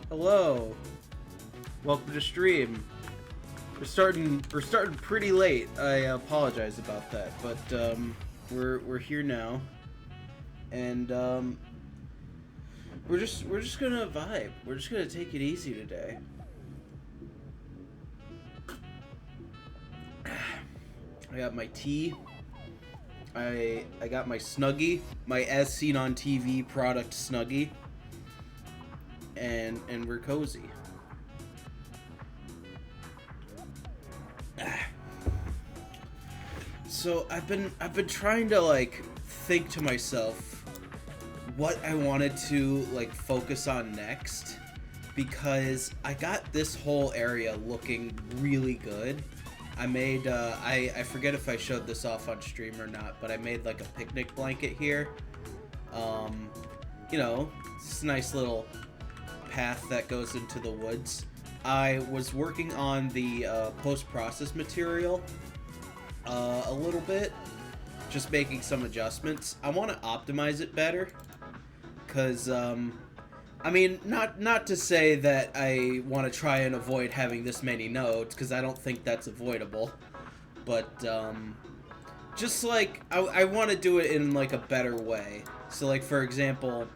Hello. Welcome to stream. We're starting pretty late. I apologize about that, but we're here now, and we're just gonna vibe. We're just gonna take it easy today. I got my tea. I got my Snuggie, my as seen on TV product Snuggie, and we're cozy. So I've been trying to like think to myself what I wanted to like focus on next, because I got this whole area looking really good. I made I forget if I showed this off on stream or not, but I made like a picnic blanket here. Um, it's a nice little path that goes into the woods. I was working on the post-process material a little bit, just making some adjustments. I want to optimize it better, because I mean, not to say that I want to try and avoid having this many nodes, because I don't think that's avoidable, but just like I want to do it in like a better way. So like, for example,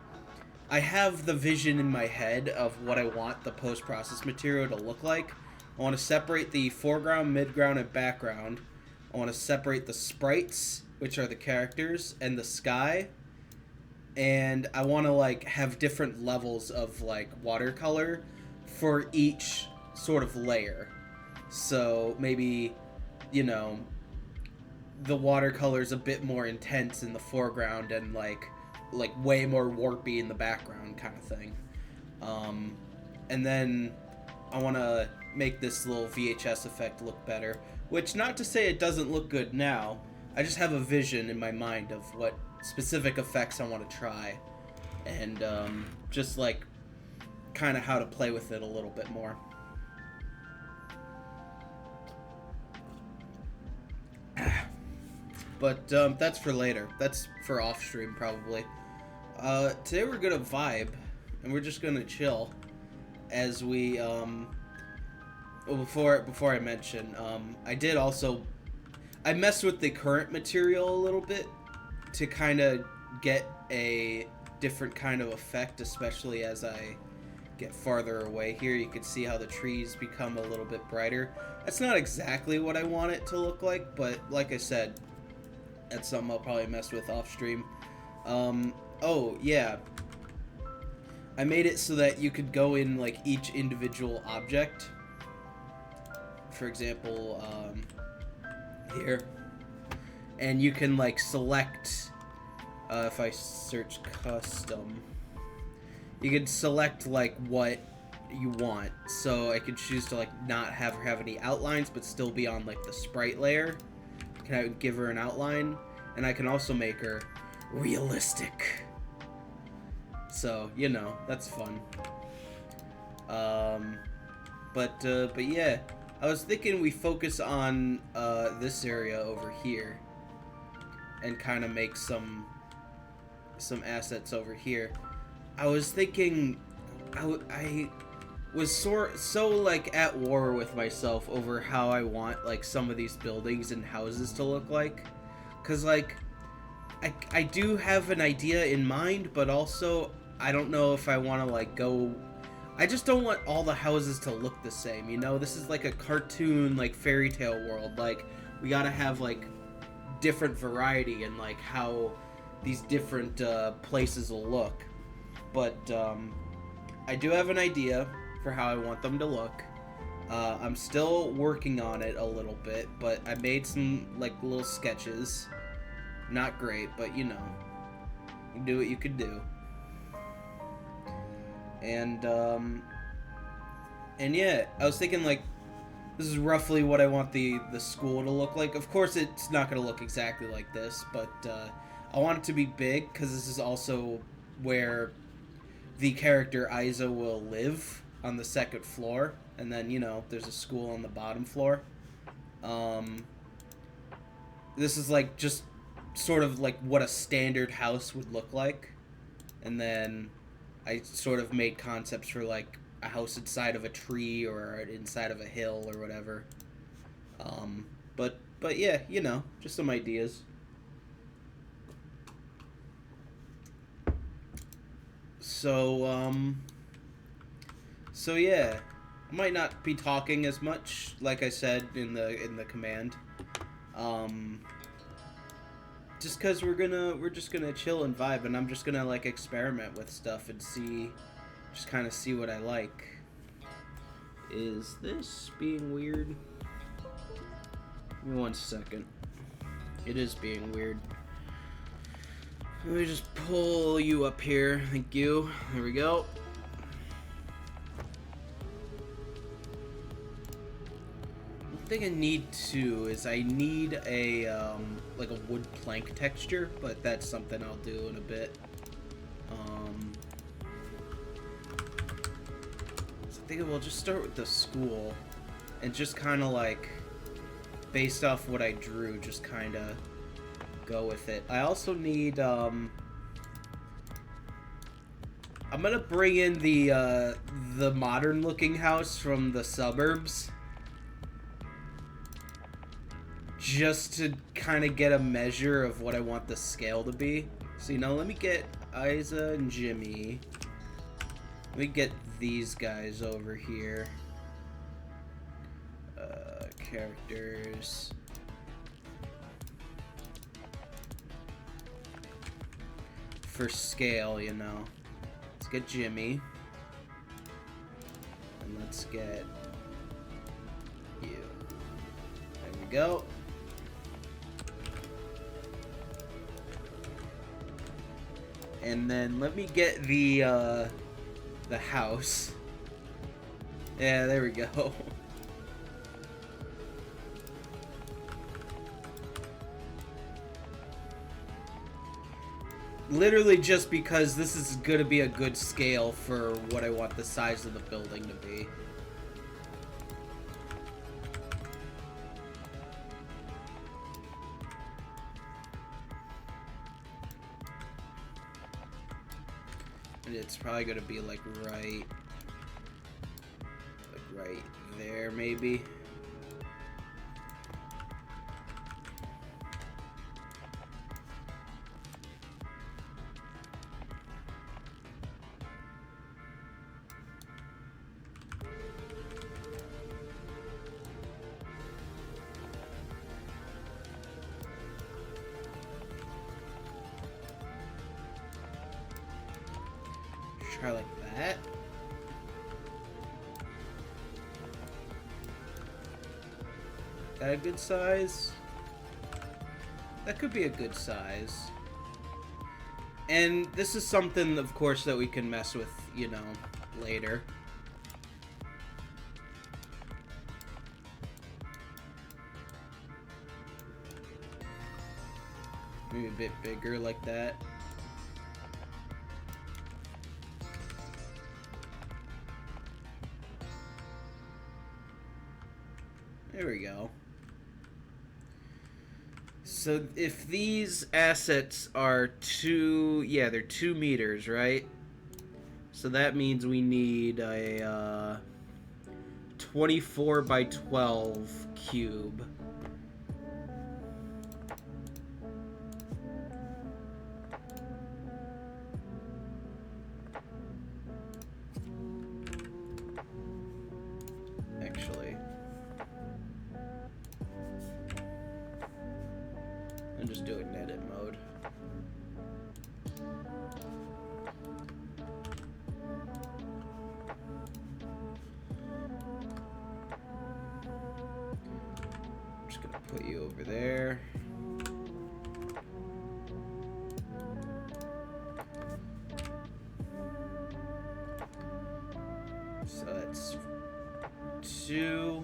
I have the vision in my head of what I want the post-process material to look like. I want to separate the foreground, midground, and background. I want to separate the sprites, which are the characters, and the sky. And I want to like have different levels of like watercolor for each sort of layer. So maybe, the watercolor's a bit more intense in the foreground and like way more warpy in the background, kind of thing. And then I want to make this little VHS effect look better, which, not to say it doesn't look good now, I just have a vision in my mind of what specific effects I want to try, and just like kind of how to play with it a little bit more. But that's for later. That's for off stream probably. Today we're gonna vibe, and we're just gonna chill as we well, before I mention, I messed with the current material a little bit to kind of get a different kind of effect, especially as I get farther away here. You can see how the trees become a little bit brighter. That's not exactly what I want it to look like, but like I said, that's something I'll probably mess with off stream. Oh yeah, I made it so that you could go in like each individual object. For example, here, and you can like select, if I search custom, you can select like what you want. So I could choose to like not have her have any outlines but still be on like the sprite layer. Can I give her an outline, and I can also make her realistic, so that's fun. But yeah, I was thinking we focus on this area over here and kind of make some assets over here. I was thinking I was so like at war with myself over how I want like some of these buildings and houses to look like, cuz like I do have an idea in mind, but also I don't know if I want to like go. I just don't want all the houses to look the same, This is like a cartoon, like fairy tale world. Like, we gotta have like different variety in like how these different places will look. But I do have an idea for how I want them to look. I'm still working on it a little bit, but I made some like little sketches. Not great, but you do what you could do. And yeah, I was thinking like this is roughly what I want the school to look like. Of course, it's not gonna look exactly like this, but I want it to be big, because this is also where the character Aiza will live, on the second floor, and then there's a school on the bottom floor. This is like just sort of like what a standard house would look like, and then I sort of made concepts for like a house inside of a tree or inside of a hill or whatever. But yeah, you know, just some ideas. So so yeah, I might not be talking as much, like I said in the command. Um, just because we're just gonna chill and vibe, and I'm just gonna like experiment with stuff and see, just kind of see what I like. Is this being weird? Give me 1 second. It is being weird. Let me just pull you up here. Thank you. There we go. One thing I need to is I need a like a wood plank texture, but that's something I'll do in a bit. So I think we'll just start with the school, and just kind of like based off what I drew, just kind of go with it. I also need I'm gonna bring in the modern looking house from the suburbs, just to kind of get a measure of what I want the scale to be. So, you know, let me get Isa and Jimmy. Let me get these guys over here. Characters. For scale, you know. Let's get Jimmy. And let's get you. There we go. And then let me get the house. Yeah, there we go. Literally just because this is gonna be a good scale for what I want the size of the building to be. And it's probably gonna be like right there, maybe. Try like that. That a good size? That could be a good size. And this is something, of course, that we can mess with, you know, later. Maybe a bit bigger like that. There we go. So if these assets are they're 2 meters, right? So that means we need a 24 by 12 cube. Actually, I'll just do it in edit mode. I'm just gonna put you over there. So that's 2,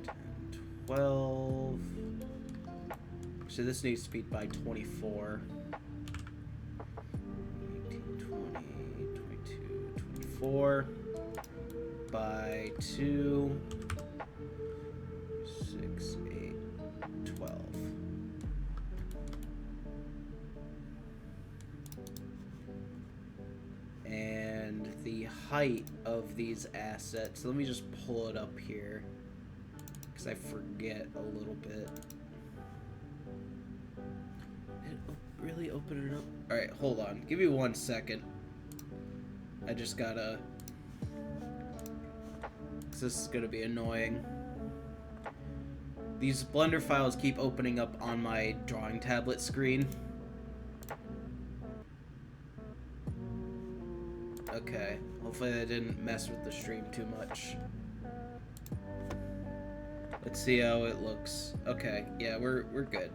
10, 12. So this needs to be by 24. 18, 20, 22, 24 by 2, 6, 8, 12. height of these assets. Let me just pull it up here, because I forget a little bit. Did it really open it up? Alright, hold on. Give me 1 second. I just gotta... This is gonna be annoying. These Blender files keep opening up on my drawing tablet screen. Okay, hopefully that didn't mess with the stream too much. Let's see how it looks. Okay, yeah, we're good.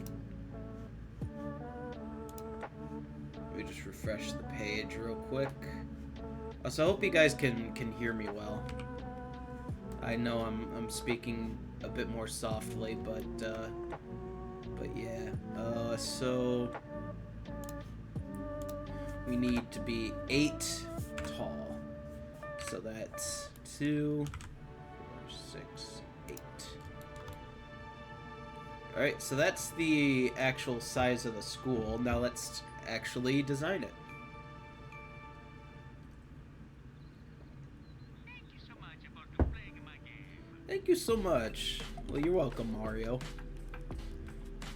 Let me just refresh the page real quick. Also, I hope you guys can hear me well. I know I'm speaking a bit more softly, but yeah. So we need to be 8 tall. So that's 2, 4, 6, 8. Alright, so that's the actual size of the school. Now let's actually design it. Thank you so much. Well, you're welcome, Mario.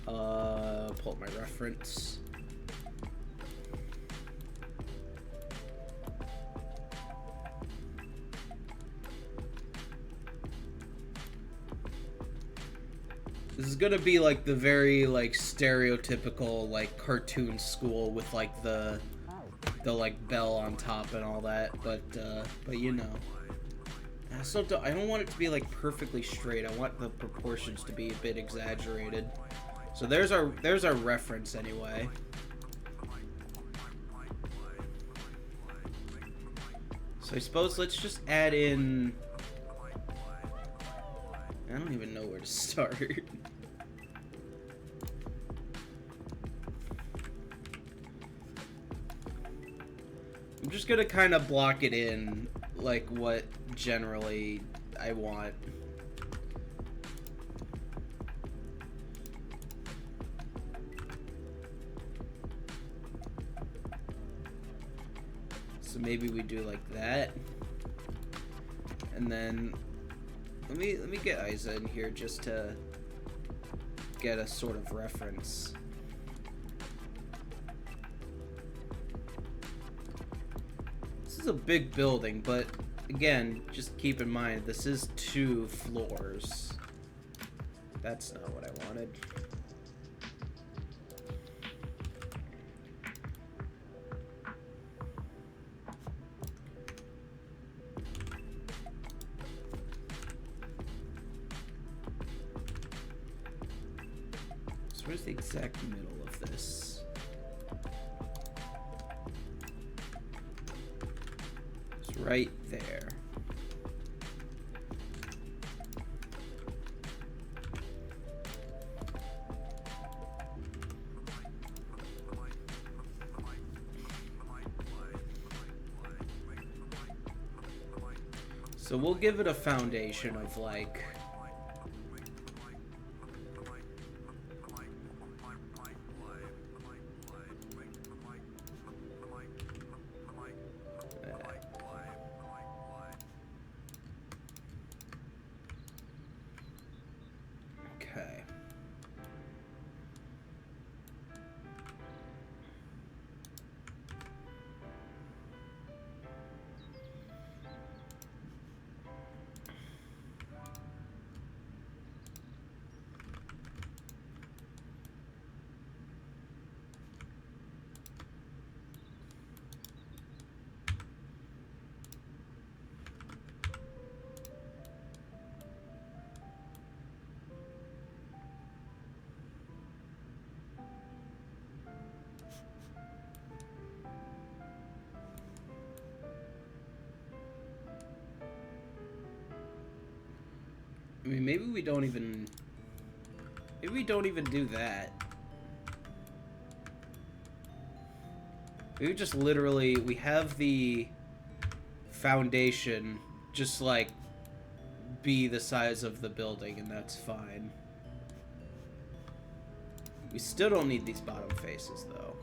Pull up my reference. This is gonna be like the very like stereotypical like cartoon school with like the like bell on top and all that, but you know. I don't want it to be like perfectly straight. I want the proportions to be a bit exaggerated. So there's our reference anyway. So I suppose let's just add in... I don't even know where to start. I'm just gonna kind of block it in like what generally I want. So maybe we do like that. And then let me get Isa in here just to get a sort of reference. This is a big building, but again, just keep in mind this is 2 floors. That's not what I wanted. So where's the exact middle of this? Right there. So we'll give it a foundation of like... Okay. I mean, maybe we don't even do that. Maybe just literally, we have the foundation just like be the size of the building, and that's fine. We still don't need these bottom faces, though.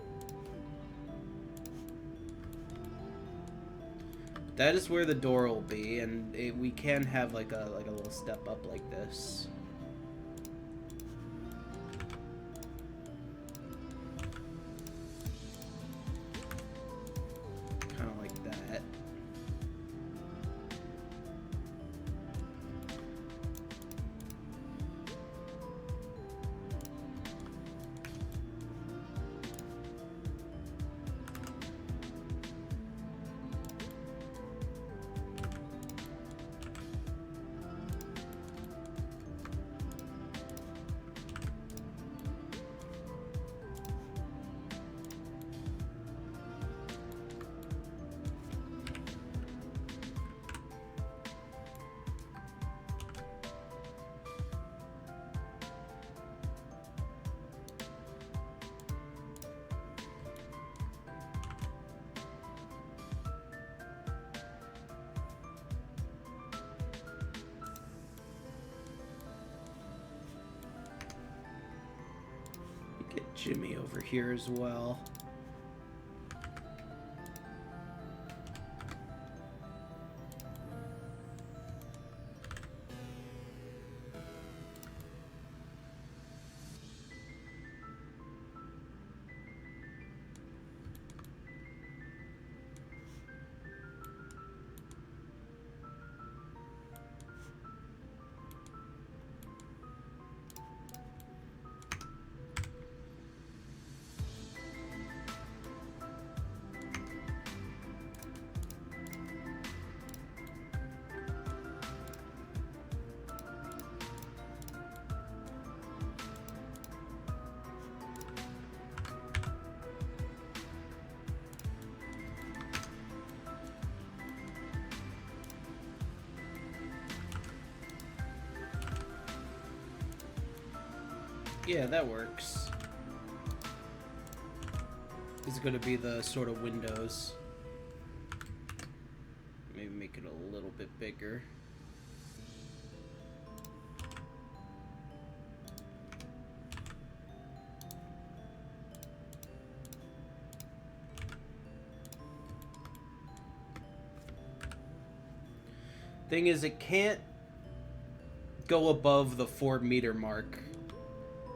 That is where the door will be, and we can have like a little step up like this. Kind of like that. Get Jimmy over here as well. Yeah, that works. These are going to be the sort of windows. Maybe make it a little bit bigger. Thing is, it can't go above the 4-meter mark,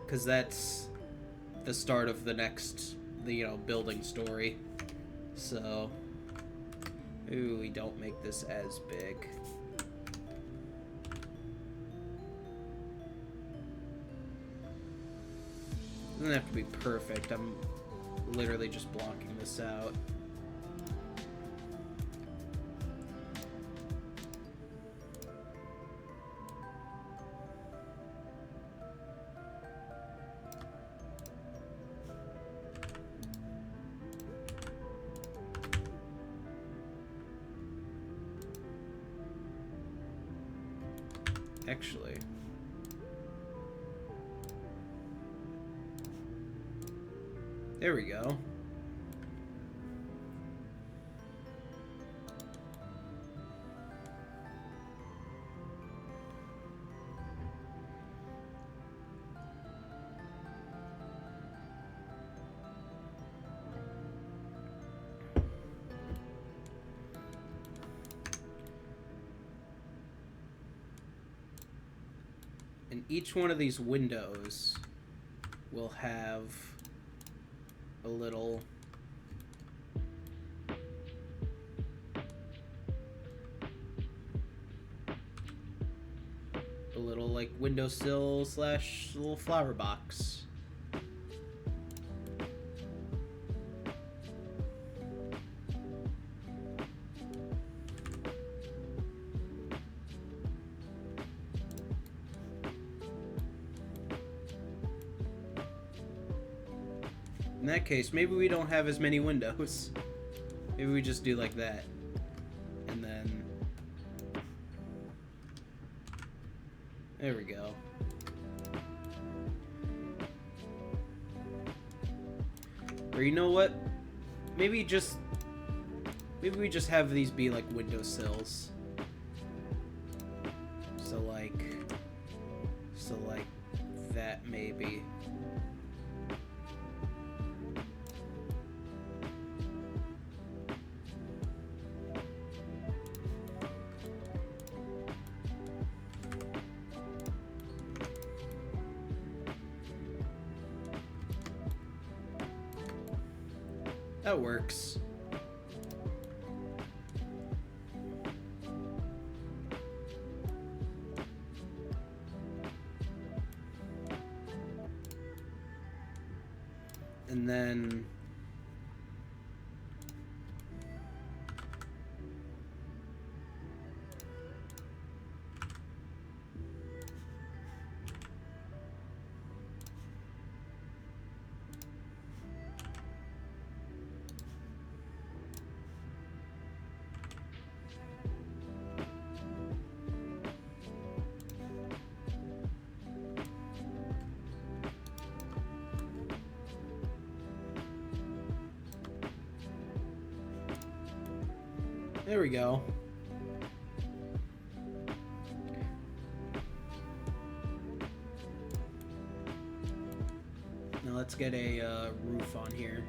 because that's the start of the next, building story. So, ooh, we don't make this as big. Doesn't have to be perfect. I'm literally just blocking this out. Actually, there we go. And each one of these windows will have a little like windowsill / little flower box. In that case, maybe we don't have as many windows. Maybe we just do like that. And then... there we go. Or you know what? Maybe we just have these be like windowsills. So like that maybe. That works. And then there we go. Now let's get a roof on here.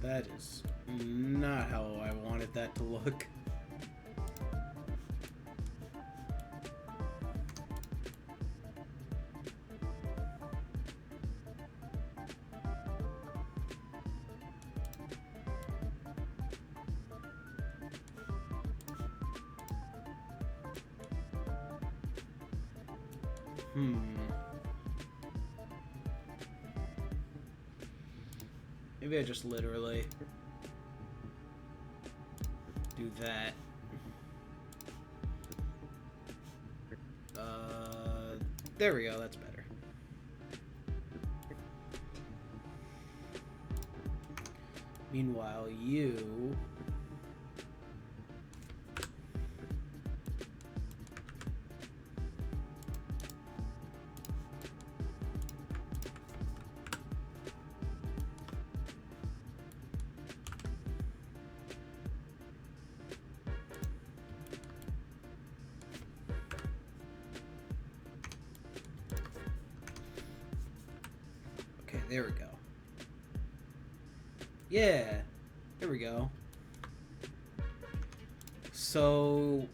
That is not how I wanted that to look. Maybe I just literally do that. There we go, that's better. Meanwhile, you... There we go. Yeah, there we go. So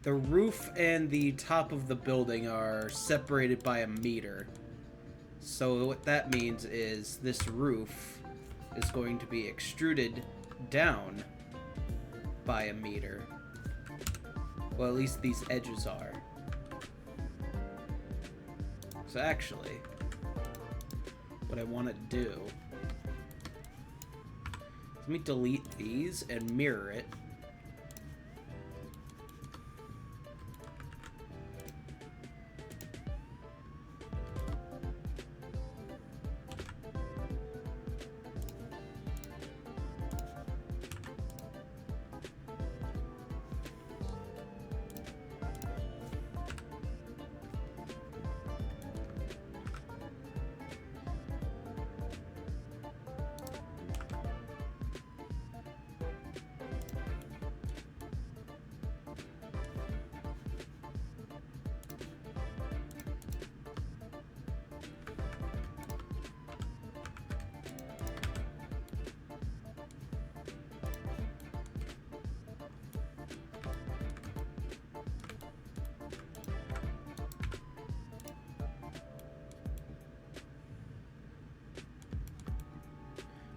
the roof and the top of the building are separated by a meter. So what that means is this roof is going to be extruded down by a meter. Well, at least these edges are. So actually, what I want to do, let me delete these and mirror it.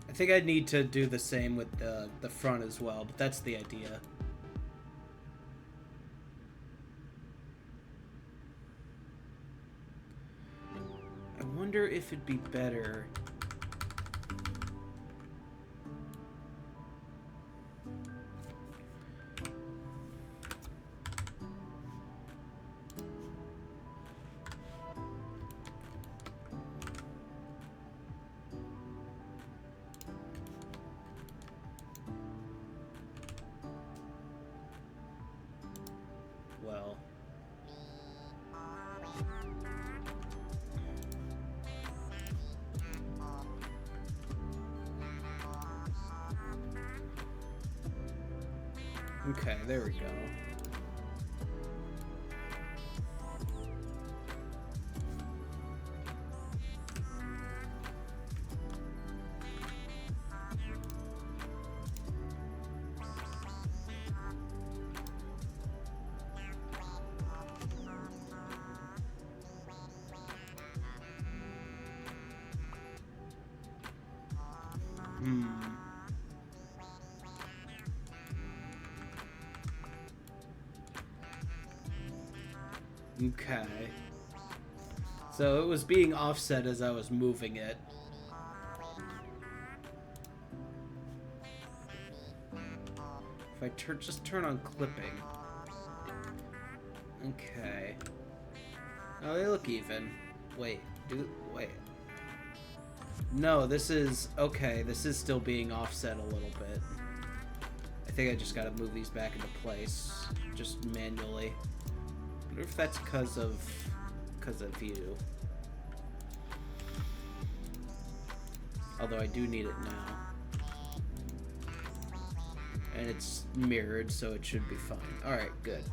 I think I'd need to do the same with the front as well, but that's the idea. wonder if it'd be better. Well, okay, there we go. Okay. So it was being offset as I was moving it. If I just turn on clipping. Okay. Oh, they look even. Wait. Wait. No, this is... Okay, this is still being offset a little bit. I think I just gotta move these back into place. Just manually. I wonder if that's because of you. Although I do need it now. And it's mirrored, so it should be fine. Alright, good.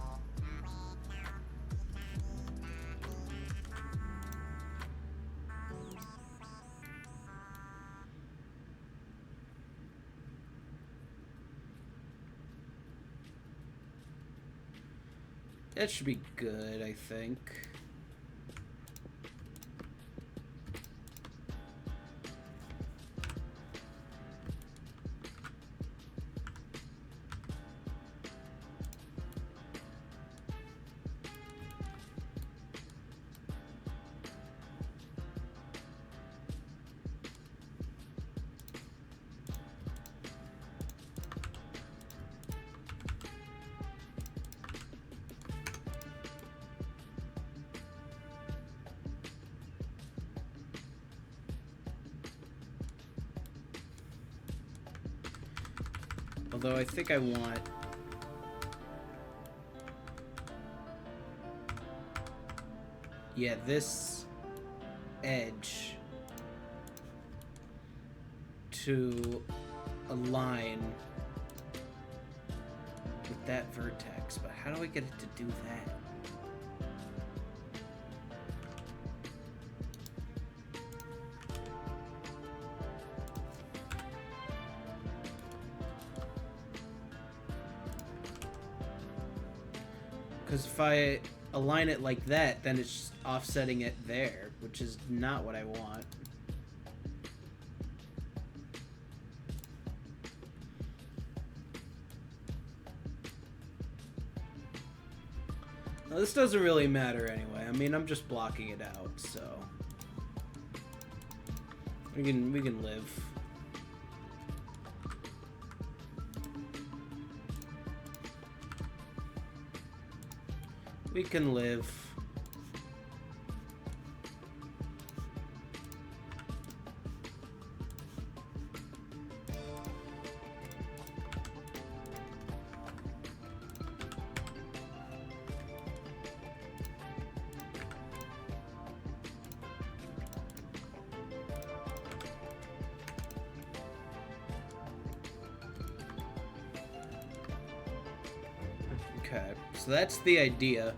That should be good, I think. Although I think I want... Yeah, this edge to align with that vertex, but how do I get it to do that? Because if I align it like that, then it's just offsetting it there, which is not what I want. Now, this doesn't really matter anyway. I mean, I'm just blocking it out, so we can live. We can live. Okay, so that's the idea.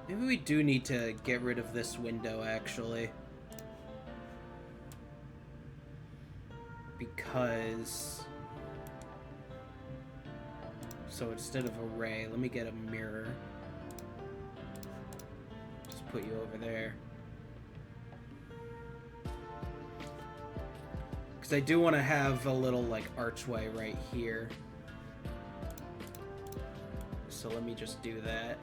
Maybe we do need to get rid of this window, actually. Because... So instead of array, let me get a mirror. put you over there. Because I do want to have a little, like, archway right here. So let me just do that.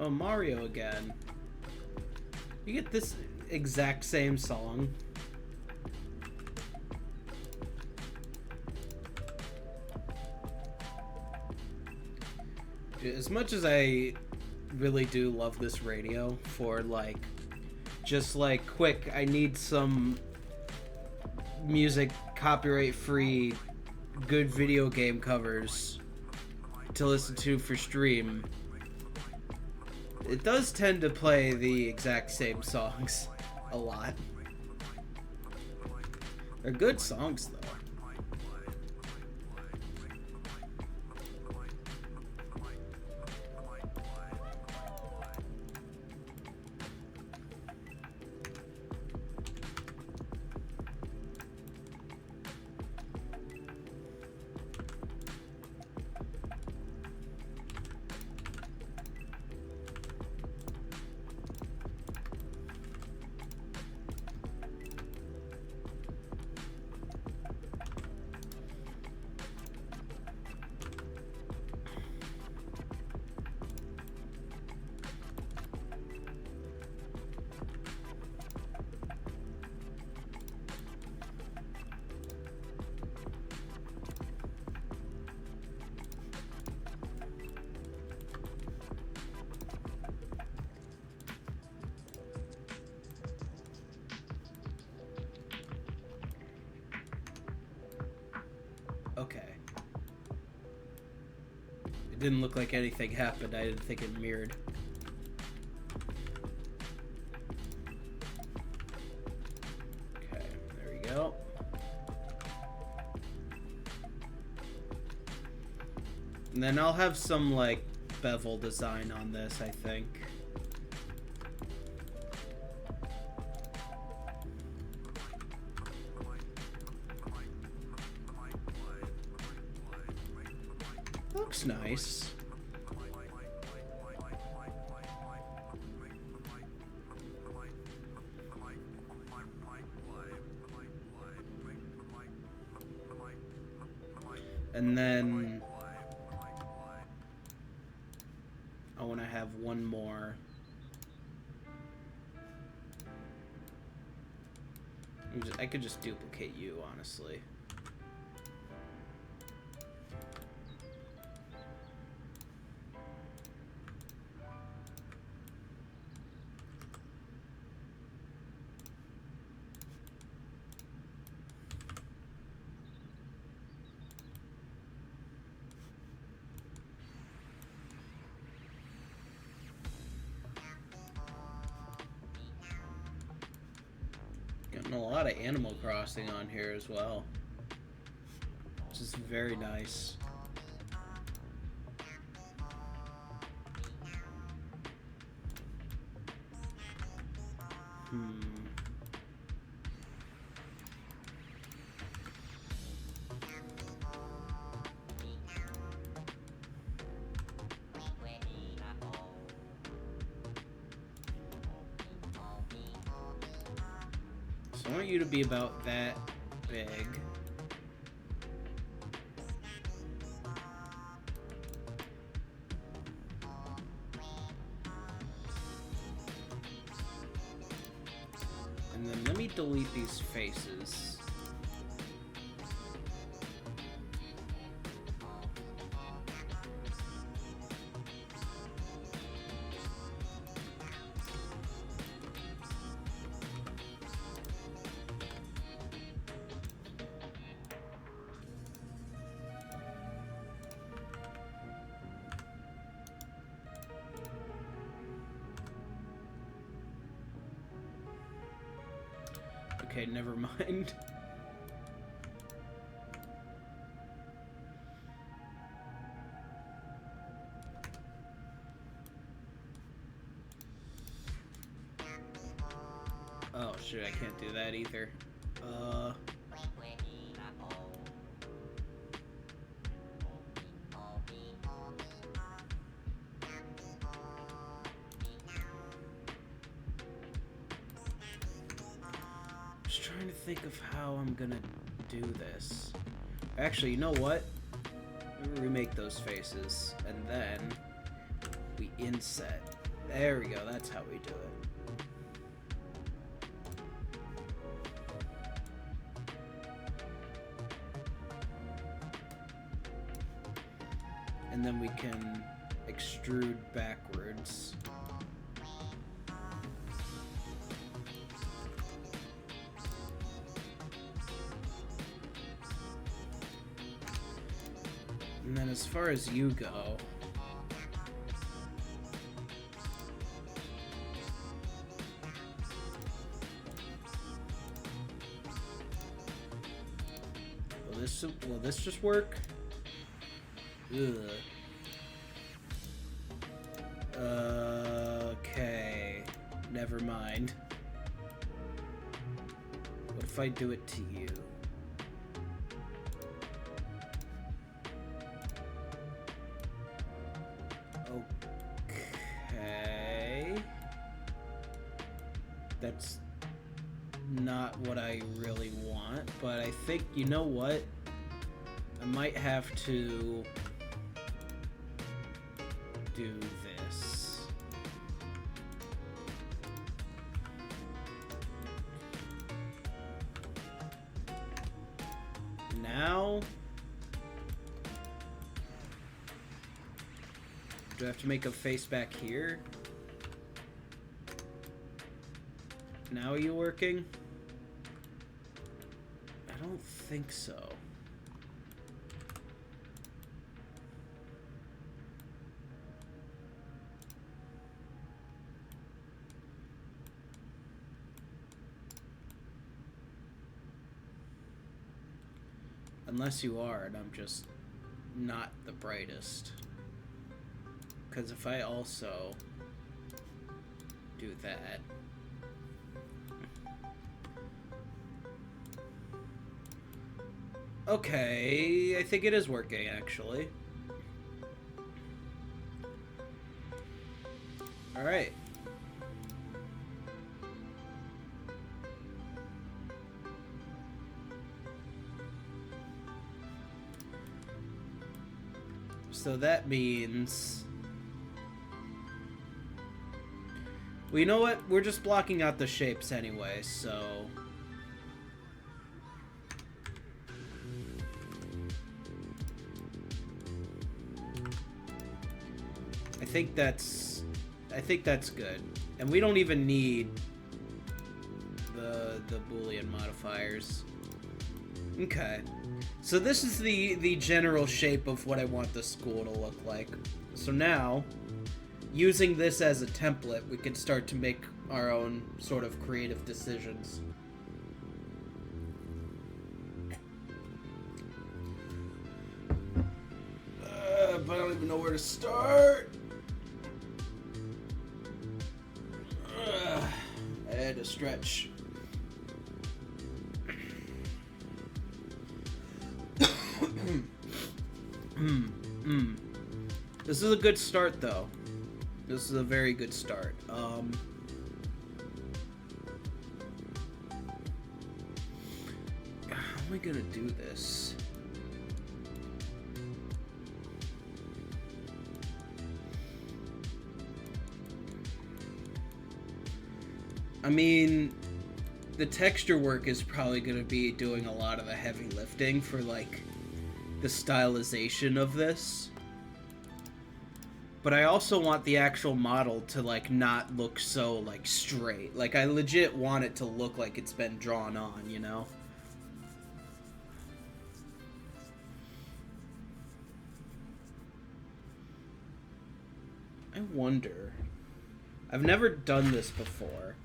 Oh, Mario again. You get this exact same song. As much as I really do love this radio for, like, just like, quick, I need some music copyright free good video game covers to listen to for stream, it does tend to play the exact same songs a lot. They're good songs, though. Okay. It didn't look like anything happened. I didn't think it mirrored. Okay, there we go. And then I'll have some, like, bevel design on this, I think. Looks nice. And then I want to have one more. I could just duplicate you, honestly. Getting a lot of Animal Crossing on here as well, which is very nice. So I want you to be about that big. And then let me delete these faces. Okay, never mind. Oh shit, I can't do that either. Just trying to think of how I'm gonna do this. Actually, you know what? We remake those faces, and then we inset. There we go, that's how we do it. And then we can extrude backwards. And then as far as you go, will this just work? Ugh. Okay, never mind. What if I do it to you? Okay. That's not what I really want, but I think, you know what? I might have to do this. Now, do I have to make a face back here? Now are you working? I don't think so. Unless you are, and I'm just not the brightest. Because if I also do that... Okay, I think it is working, actually. Alright. So that means... Well, you know what? We're just blocking out the shapes anyway, so... I think that's good. And we don't even need the Boolean modifiers. Okay. So this is the general shape of what I want the school to look like. So now, using this as a template, we can start to make our own sort of creative decisions. But I don't even know where to start. I had to stretch. This is a good start, though. This is a very good start. How am I gonna do this? I mean, the texture work is probably going to be doing a lot of the heavy lifting for, like, the stylization of this. But I also want the actual model to, like, not look so, like, straight. Like, I legit want it to look like it's been drawn on, you know? I wonder. I've never done this before.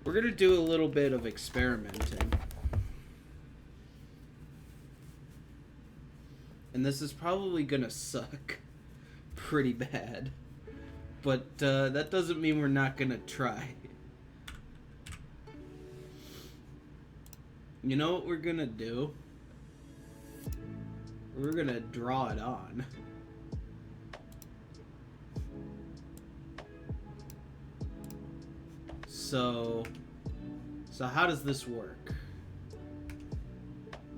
We're gonna do a little bit of experimenting. And this is probably gonna suck pretty bad. But that doesn't mean we're not gonna try. You know what we're gonna do? We're gonna draw it on. So how does this work?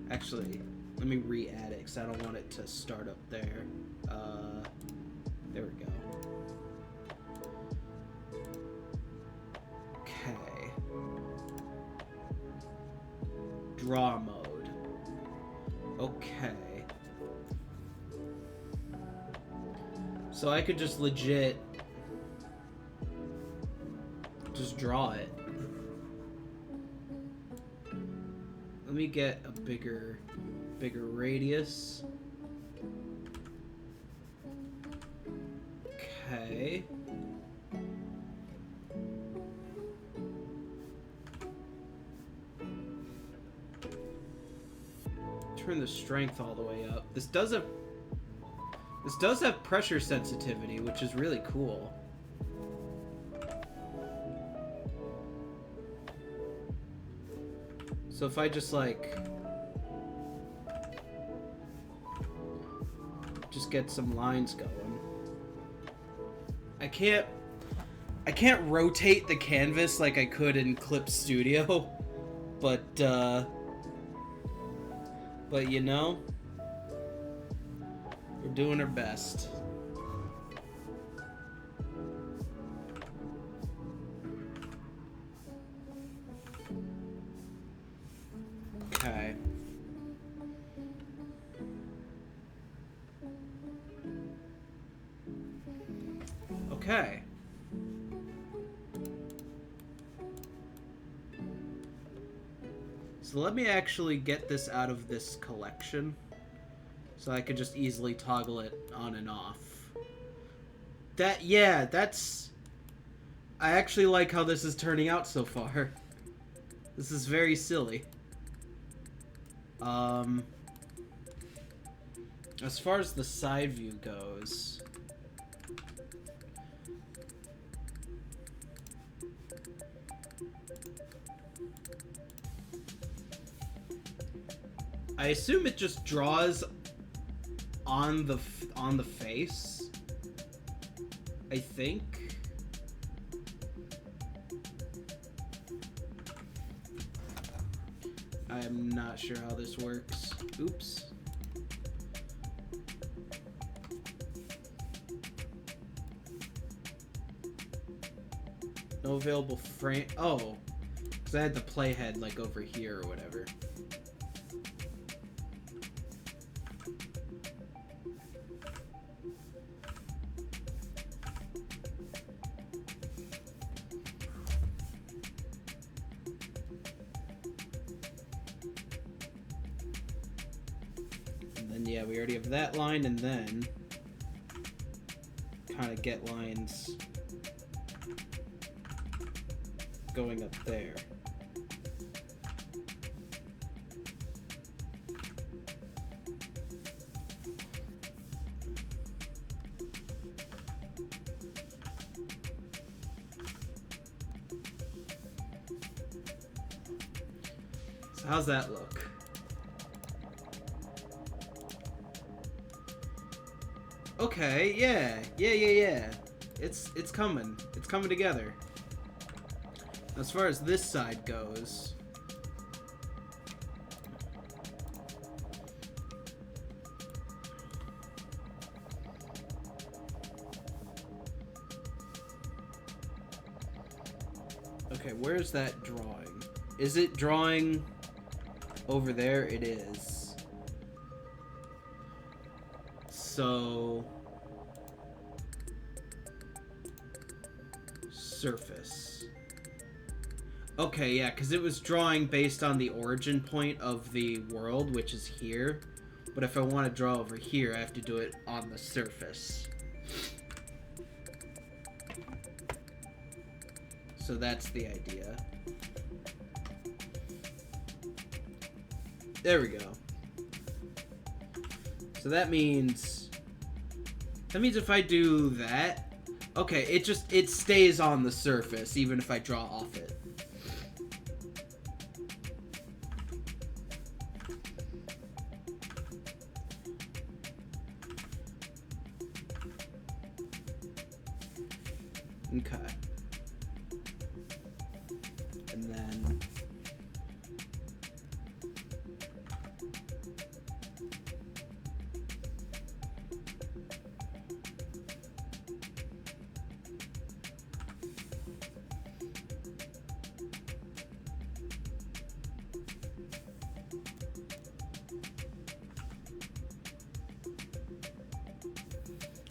Actually, let me re-add it because I don't want it to start up there. There we go. Okay. Draw mode. Okay. So I could just legit just draw it. Let me get a bigger radius. Okay. Turn the strength all the way up. This does have pressure sensitivity, which is really cool. So if I just like get some lines going. I can't rotate the canvas like I could in Clip Studio, but you know, we're doing our best. Okay. Okay. So let me actually get this out of this collection so I could just easily toggle it on and off. That's... I actually like how this is turning out so far. This is very silly. As far as the side view goes... I assume it just draws on the face. I think. I am not sure how this works. Oops. No available frame. Oh, because I had the playhead like over here or whatever. Yeah, we already have that line, and then kind of get lines going up there. So how's that look? Okay, yeah. It's coming. It's coming together. As far as this side goes, Okay, where's that drawing? Is it drawing over there? It is. So... surface. Okay, yeah, because it was drawing based on the origin point of the world, which is here. But if I want to draw over here, I have to do it on the surface. So that's the idea. There we go. So that means if I do that, okay, it stays on the surface even if I draw off it. Okay. And then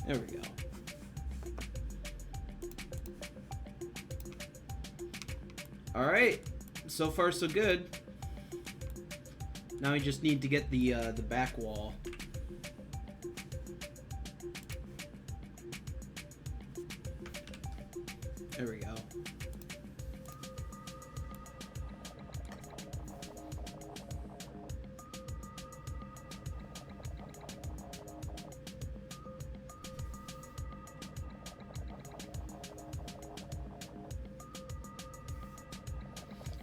there we go. All right, so far so good. Now we just need to get the back wall. There we go.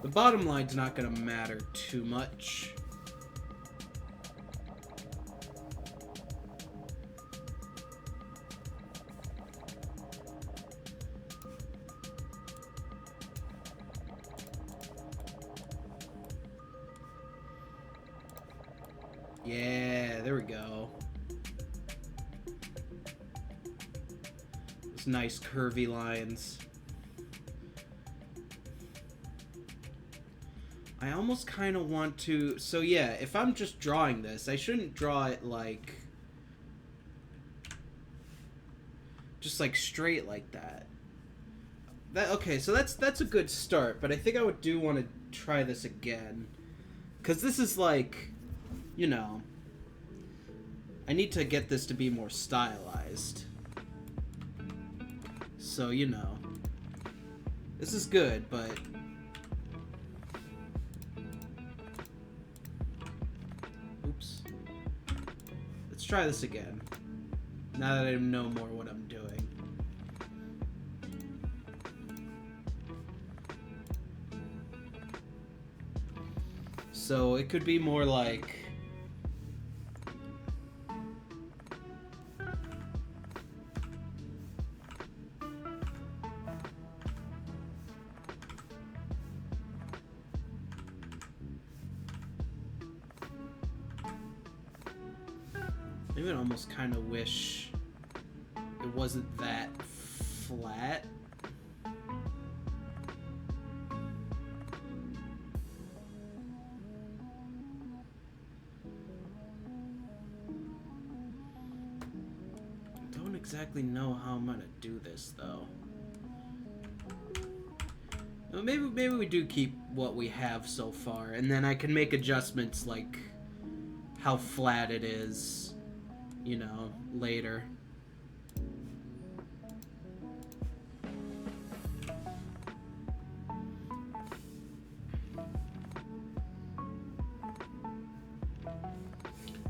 The bottom line's not going to matter too much. Yeah, there we go. Those nice curvy lines. I almost kind of want to... So yeah, if I'm just drawing this, I shouldn't draw it like... just like straight like that. Okay, so that's a good start, but I think I want to try this again. Because this is like, you know... I need to get this to be more stylized. So, you know... This is good, but... Oops. Let's try this again. Now that I know more what I'm doing. So it could be more like... I even almost kind of wish it wasn't that flat. I don't exactly know how I'm gonna do this though. Well, maybe we do keep what we have so far, and then I can make adjustments like how flat it is, you know, later.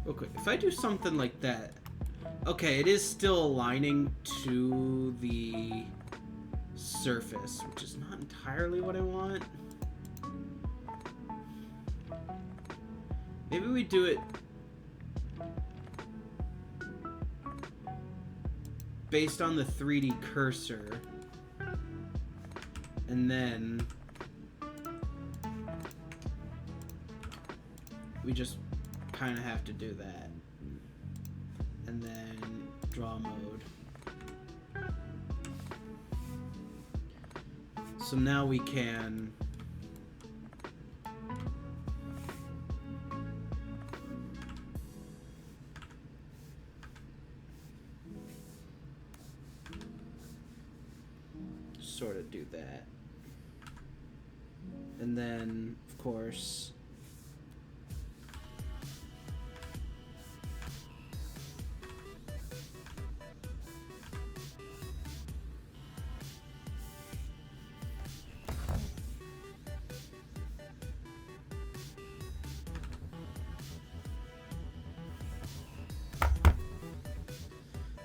Okay, if I do something like that, okay, it is still aligning to the surface, which is not entirely what I want. Maybe we do it based on the 3D cursor, and then we just kind of have to do that, and then draw mode. So now we can sort of do that. And then, of course,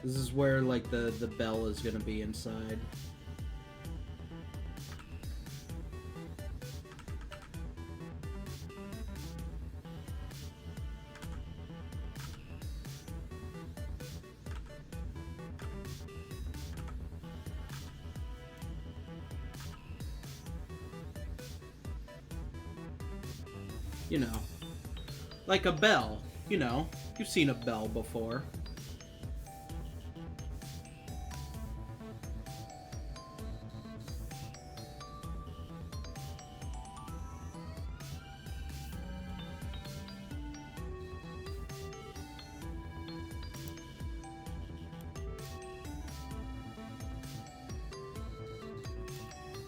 this is where, like, the bell is gonna be inside. You know, like a bell. You know, you've seen a bell before.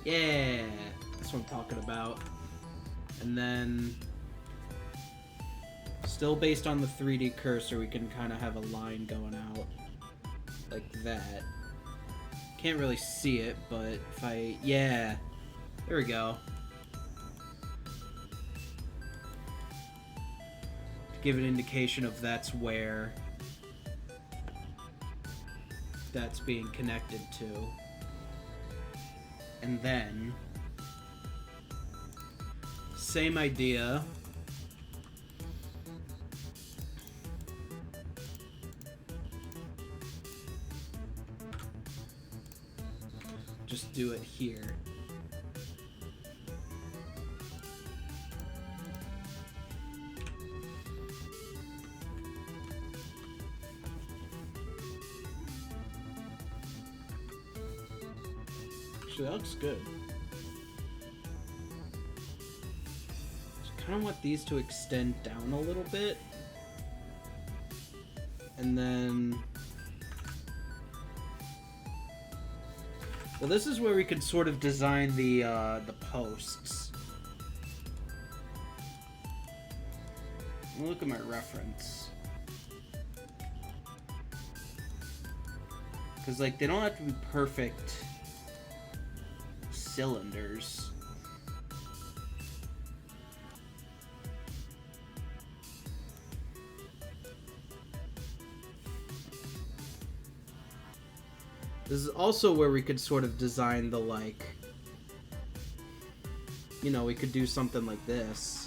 Yeah, that's what I'm talking about. And then, still based on the 3D cursor, we can kind of have a line going out like that. Can't really see it, but if I... yeah, there we go. To give an indication of that's where that's being connected to. And then, same idea. Just do it here. Actually, that looks good. Just kind of want these to extend down a little bit. And then... well, this is where we could sort of design the posts. Look at my reference. Because, like, they don't have to be perfect cylinders. This is also where we could sort of design the, like, you know, we could do something like this.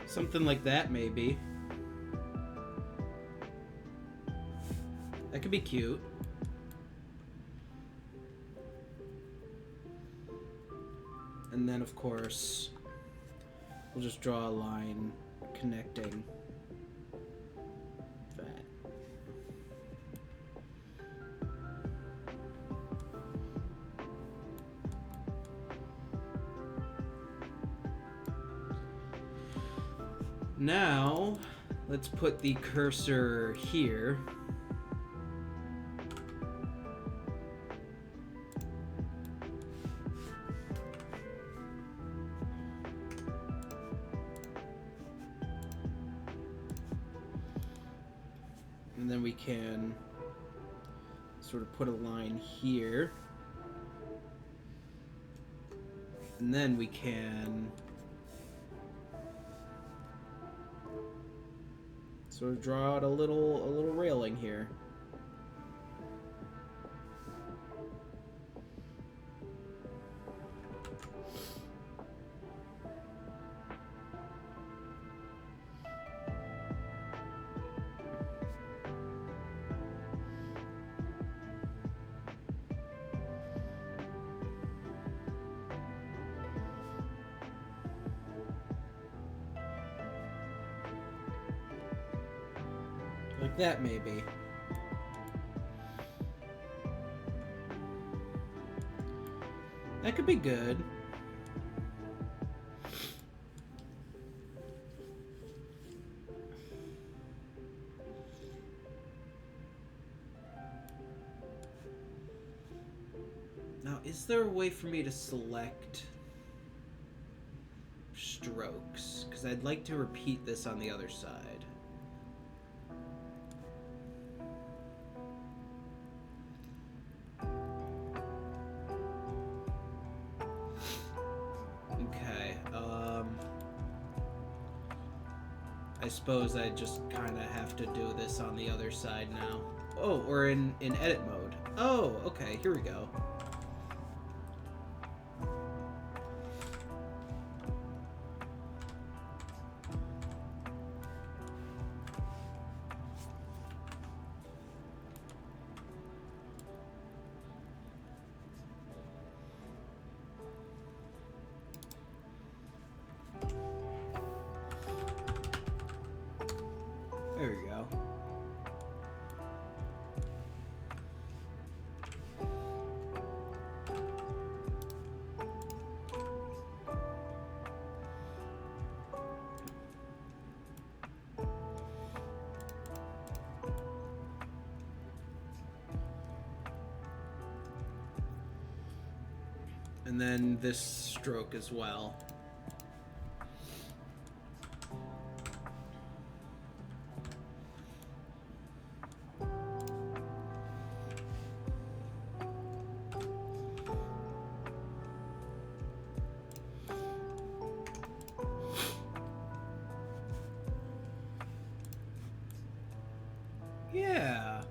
Something like that, maybe. That could be cute. And then, of course, we'll just draw a line connecting that. Now, let's put the cursor here. And then we can sort of put a line here. And then we can sort of draw out a little railing here. Like that, maybe. That could be good. Now, is there a way for me to select strokes? Because I'd like to repeat this on the other side. I suppose I just kind of have to do this on the other side now. Oh, or in edit mode. Oh, okay, here we go. There we go. And then this stroke as well. Yeah.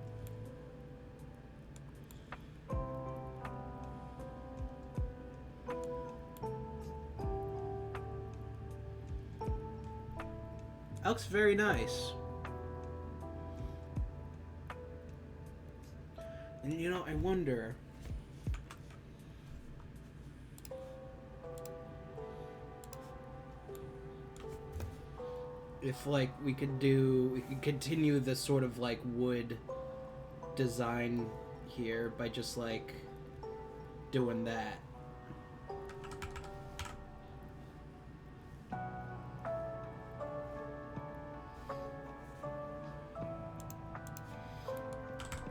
That looks very nice. And you know, I wonder if like we could continue this sort of like wood design here by just like doing that.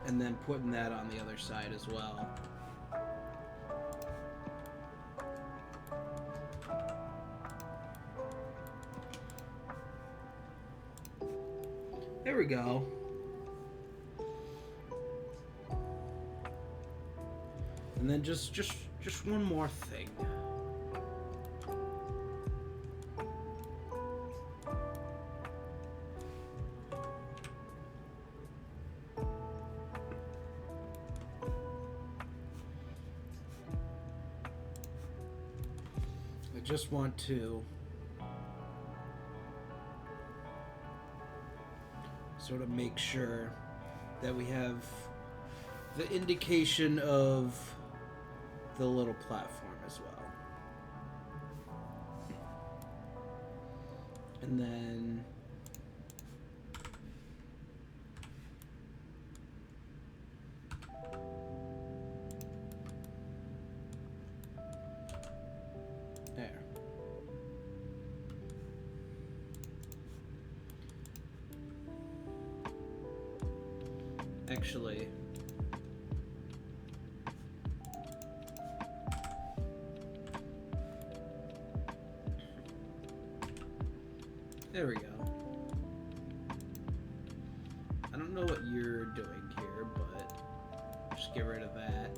And then putting that on the other side as well. There we go. And then just one more thing. I just want to sort of make sure that we have the indication of the little platform as well. And then there. Actually, there we go. I don't know what you're doing here, but just get rid of that.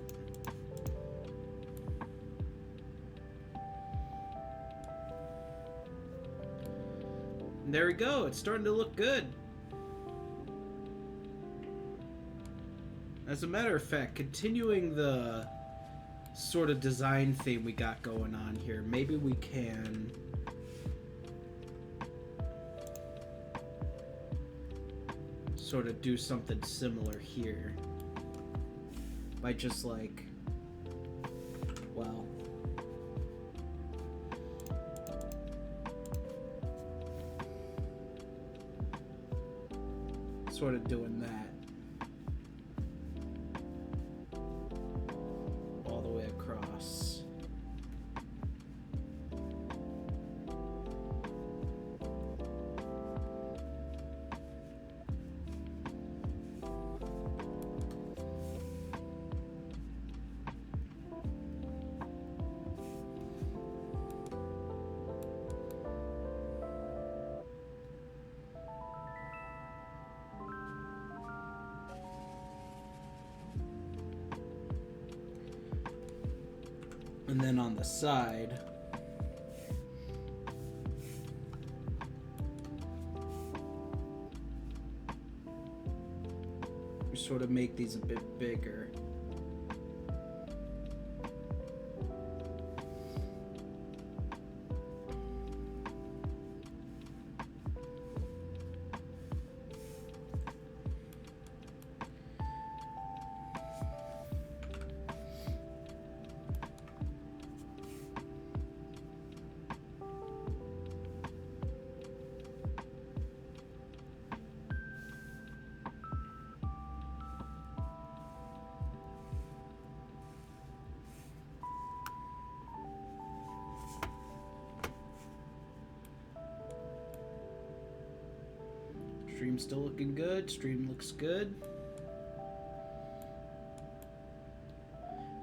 And there we go. It's starting to look good. As a matter of fact, continuing the sort of design theme we got going on here, maybe we can sort of do something similar here by just like, well, sort of doing that all the way across. And then on the side, we sort of make these a bit bigger. Stream's still looking good. Stream looks good.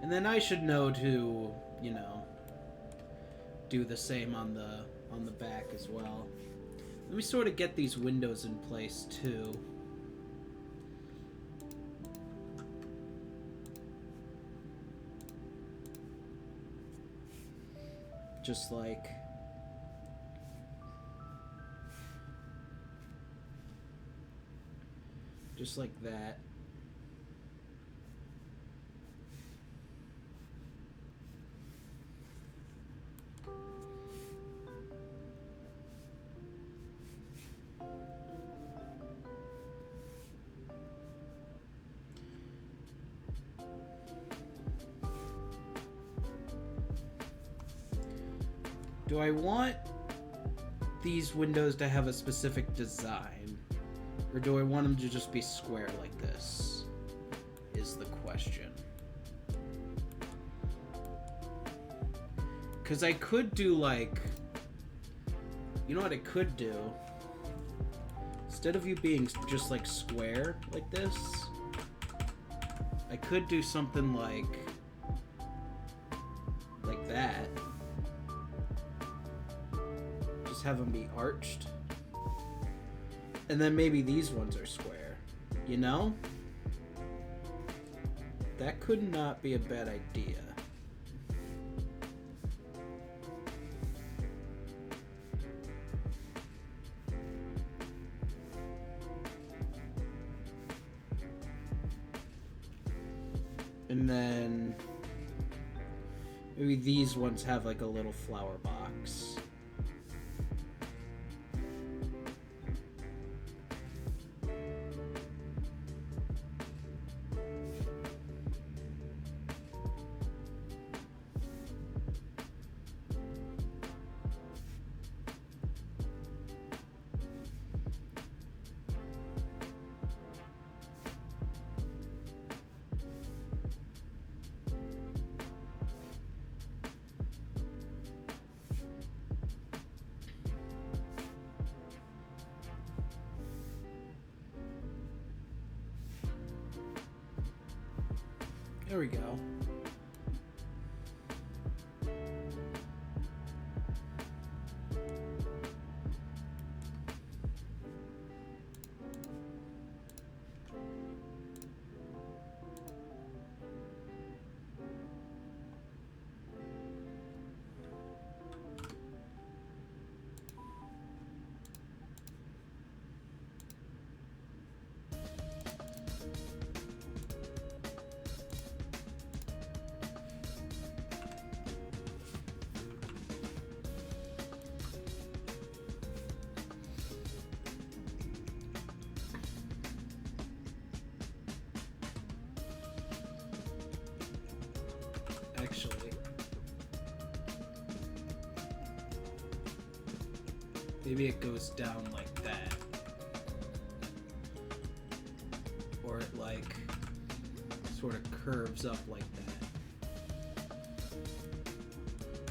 And then I should know to, you know, do the same on the back as well. Let me sort of get these windows in place too. Just like that. Do I want these windows to have a specific design? Or do I want them to just be square like this? Is the question. Because I could do like... You know what I could do? Instead of you being just like square like this, I could do something like that. Just have them be arched. And then maybe these ones are square, you know? That could not be a bad idea. And then maybe these ones have like a little flower box. There we go. Maybe it goes down like that. Or it like sort of curves up like that.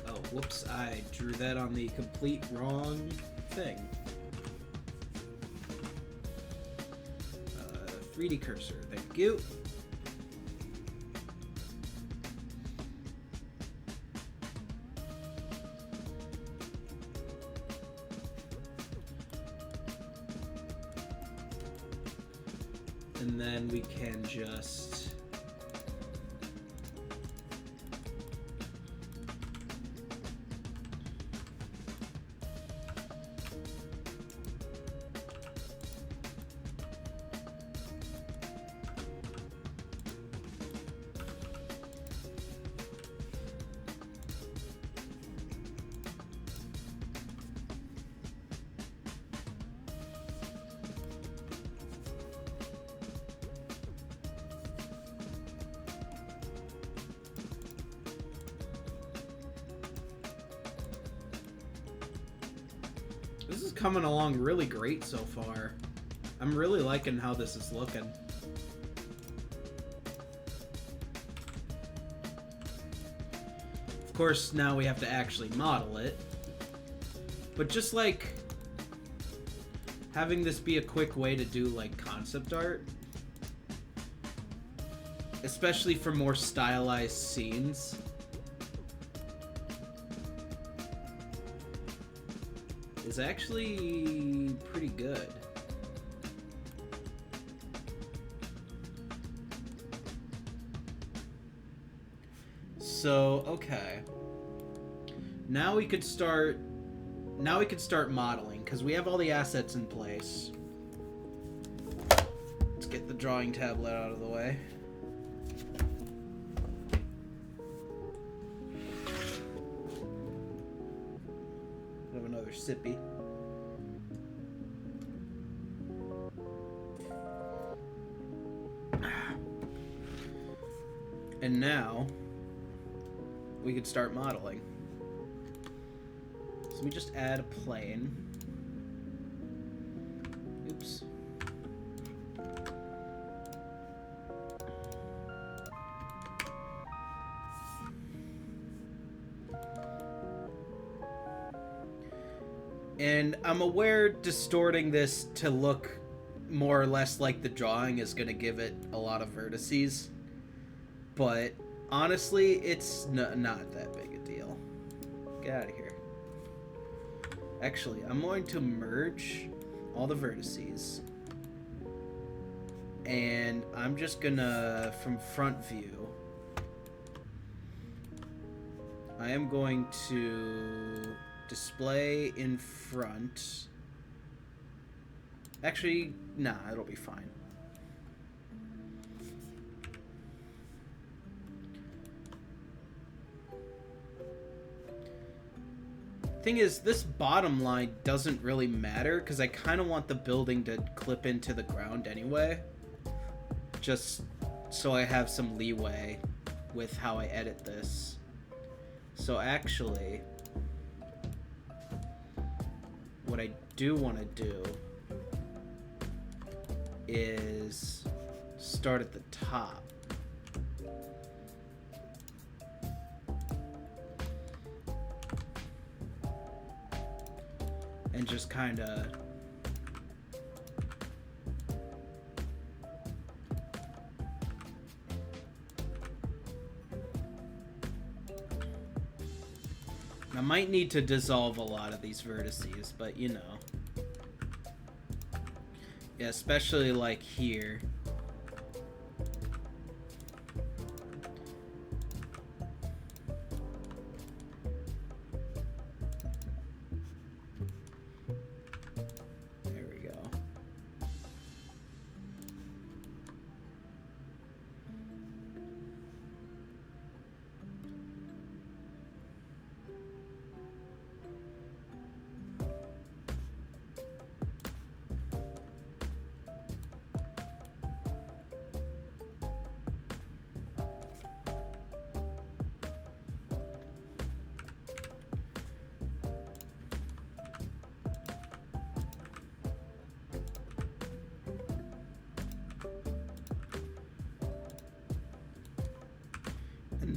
Oh, whoops, I drew that on the complete wrong thing. 3D cursor, thank you. And then we can just this is coming along really great so far. I'm really liking how this is looking. Of course, now we have to actually model it. But just like having this be a quick way to do like concept art, especially for more stylized scenes, is actually pretty good. So, okay. Now we could start modeling because we have all the assets in place. Let's get the drawing tablet out of the way. Have another sippy. And now we could start modeling. So we just add a plane. Oops. And I'm aware distorting this to look more or less like the drawing is going to give it a lot of vertices. But honestly, it's not that big a deal. Get out of here. Actually, I'm going to merge all the vertices. And I'm just gonna, from front view, I am going to display in front. Actually, nah, it'll be fine. Thing is, this bottom line doesn't really matter because I kind of want the building to clip into the ground anyway. Just so I have some leeway with how I edit this. So actually, what I do want to do is start at the top. And just kind of I might need to dissolve a lot of these vertices, but you know. Yeah, especially like here. There we go.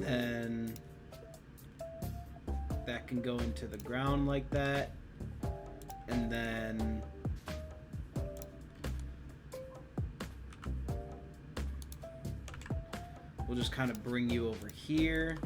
then that can go into the ground like that, and then we'll just kind of bring you over here.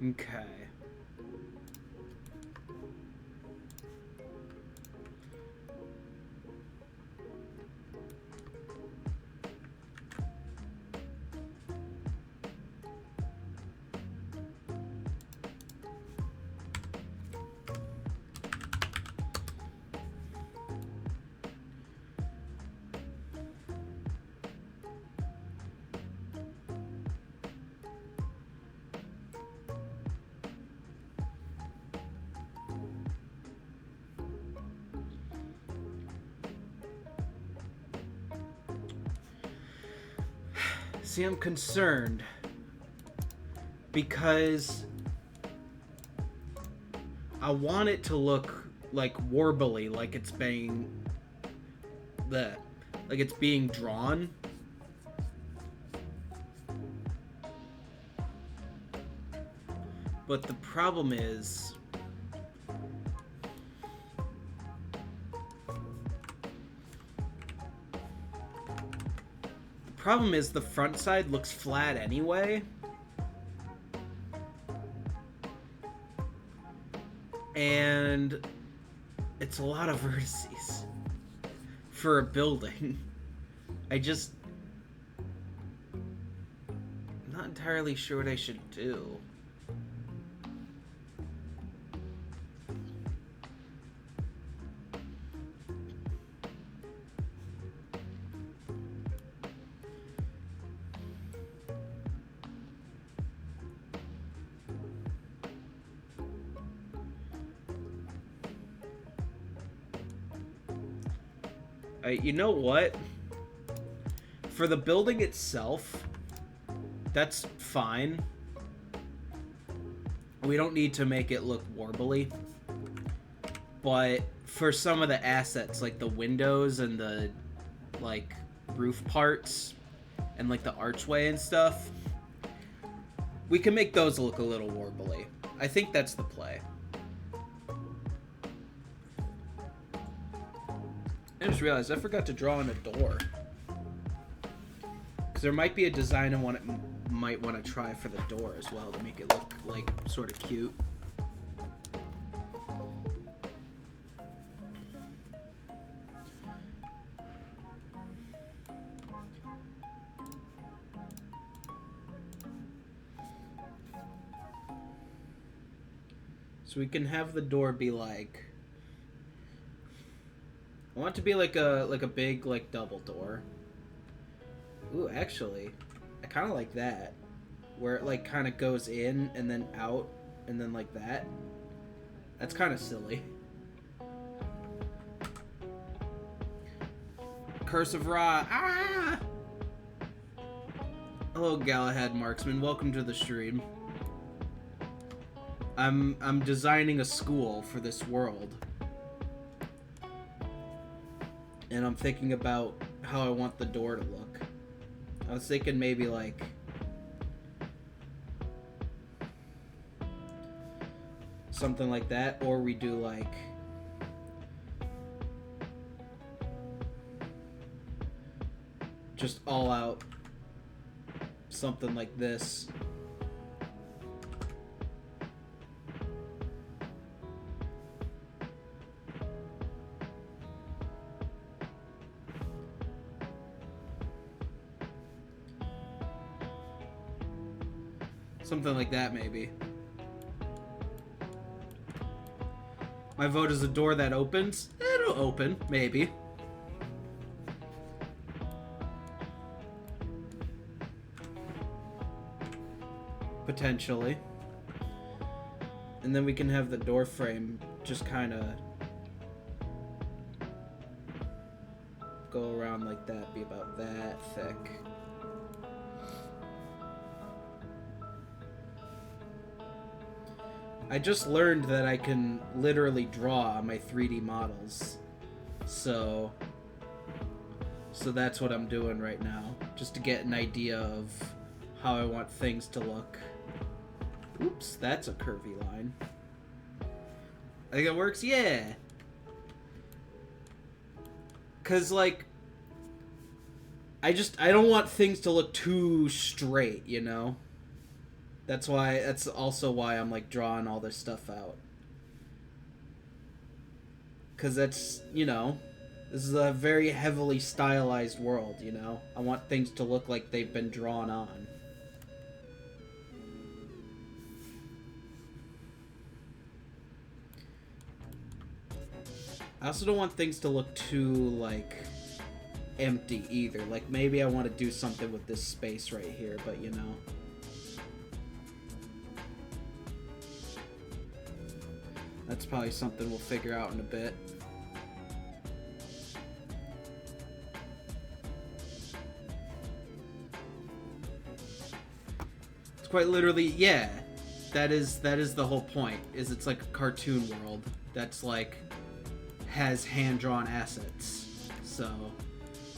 Okay. See, I'm concerned because I want it to look like warbly, like it's being like it's being drawn. But the problem is the front side looks flat anyway. And it's a lot of vertices for a building. I'm not entirely sure what I should do. You know what? For the building itself, that's fine. We don't need to make it look warbly. But for some of the assets, like the windows and the, like, roof parts and, like, the archway and stuff, we can make those look a little warbly. I think that's the play. I just realized I forgot to draw in a door. Because there might be a design I might want to try for the door as well to make it look, like, sort of cute. So we can have the door be like... I want it to be like a big, like, double door. Ooh, actually, I kind of like that. Where it, like, kind of goes in and then out and then like that. That's kind of silly. Curse of Ra. Ah! Hello, Galahad Marksman. Welcome to the stream. I'm designing a school for this world. And I'm thinking about how I want the door to look. I was thinking maybe like something like that, or we do like just all out something like this. Something like that, maybe. My vote is a door that opens. It'll open, maybe. Potentially. And then we can have the door frame just kind of go around like that, be about that thick. I just learned that I can literally draw on my 3D models. So that's what I'm doing right now, just to get an idea of how I want things to look. Oops, that's a curvy line. I think it works? Yeah. Cause like I don't want things to look too straight, you know? That's also why I'm like drawing all this stuff out. Cause that's, you know, this is a very heavily stylized world, you know? I want things to look like they've been drawn on. I also don't want things to look too, like, empty either. Like, maybe I want to do something with this space right here, but you know. That's probably something we'll figure out in a bit. It's quite literally, yeah. That is the whole point, is it's like a cartoon world that's like has hand-drawn assets. So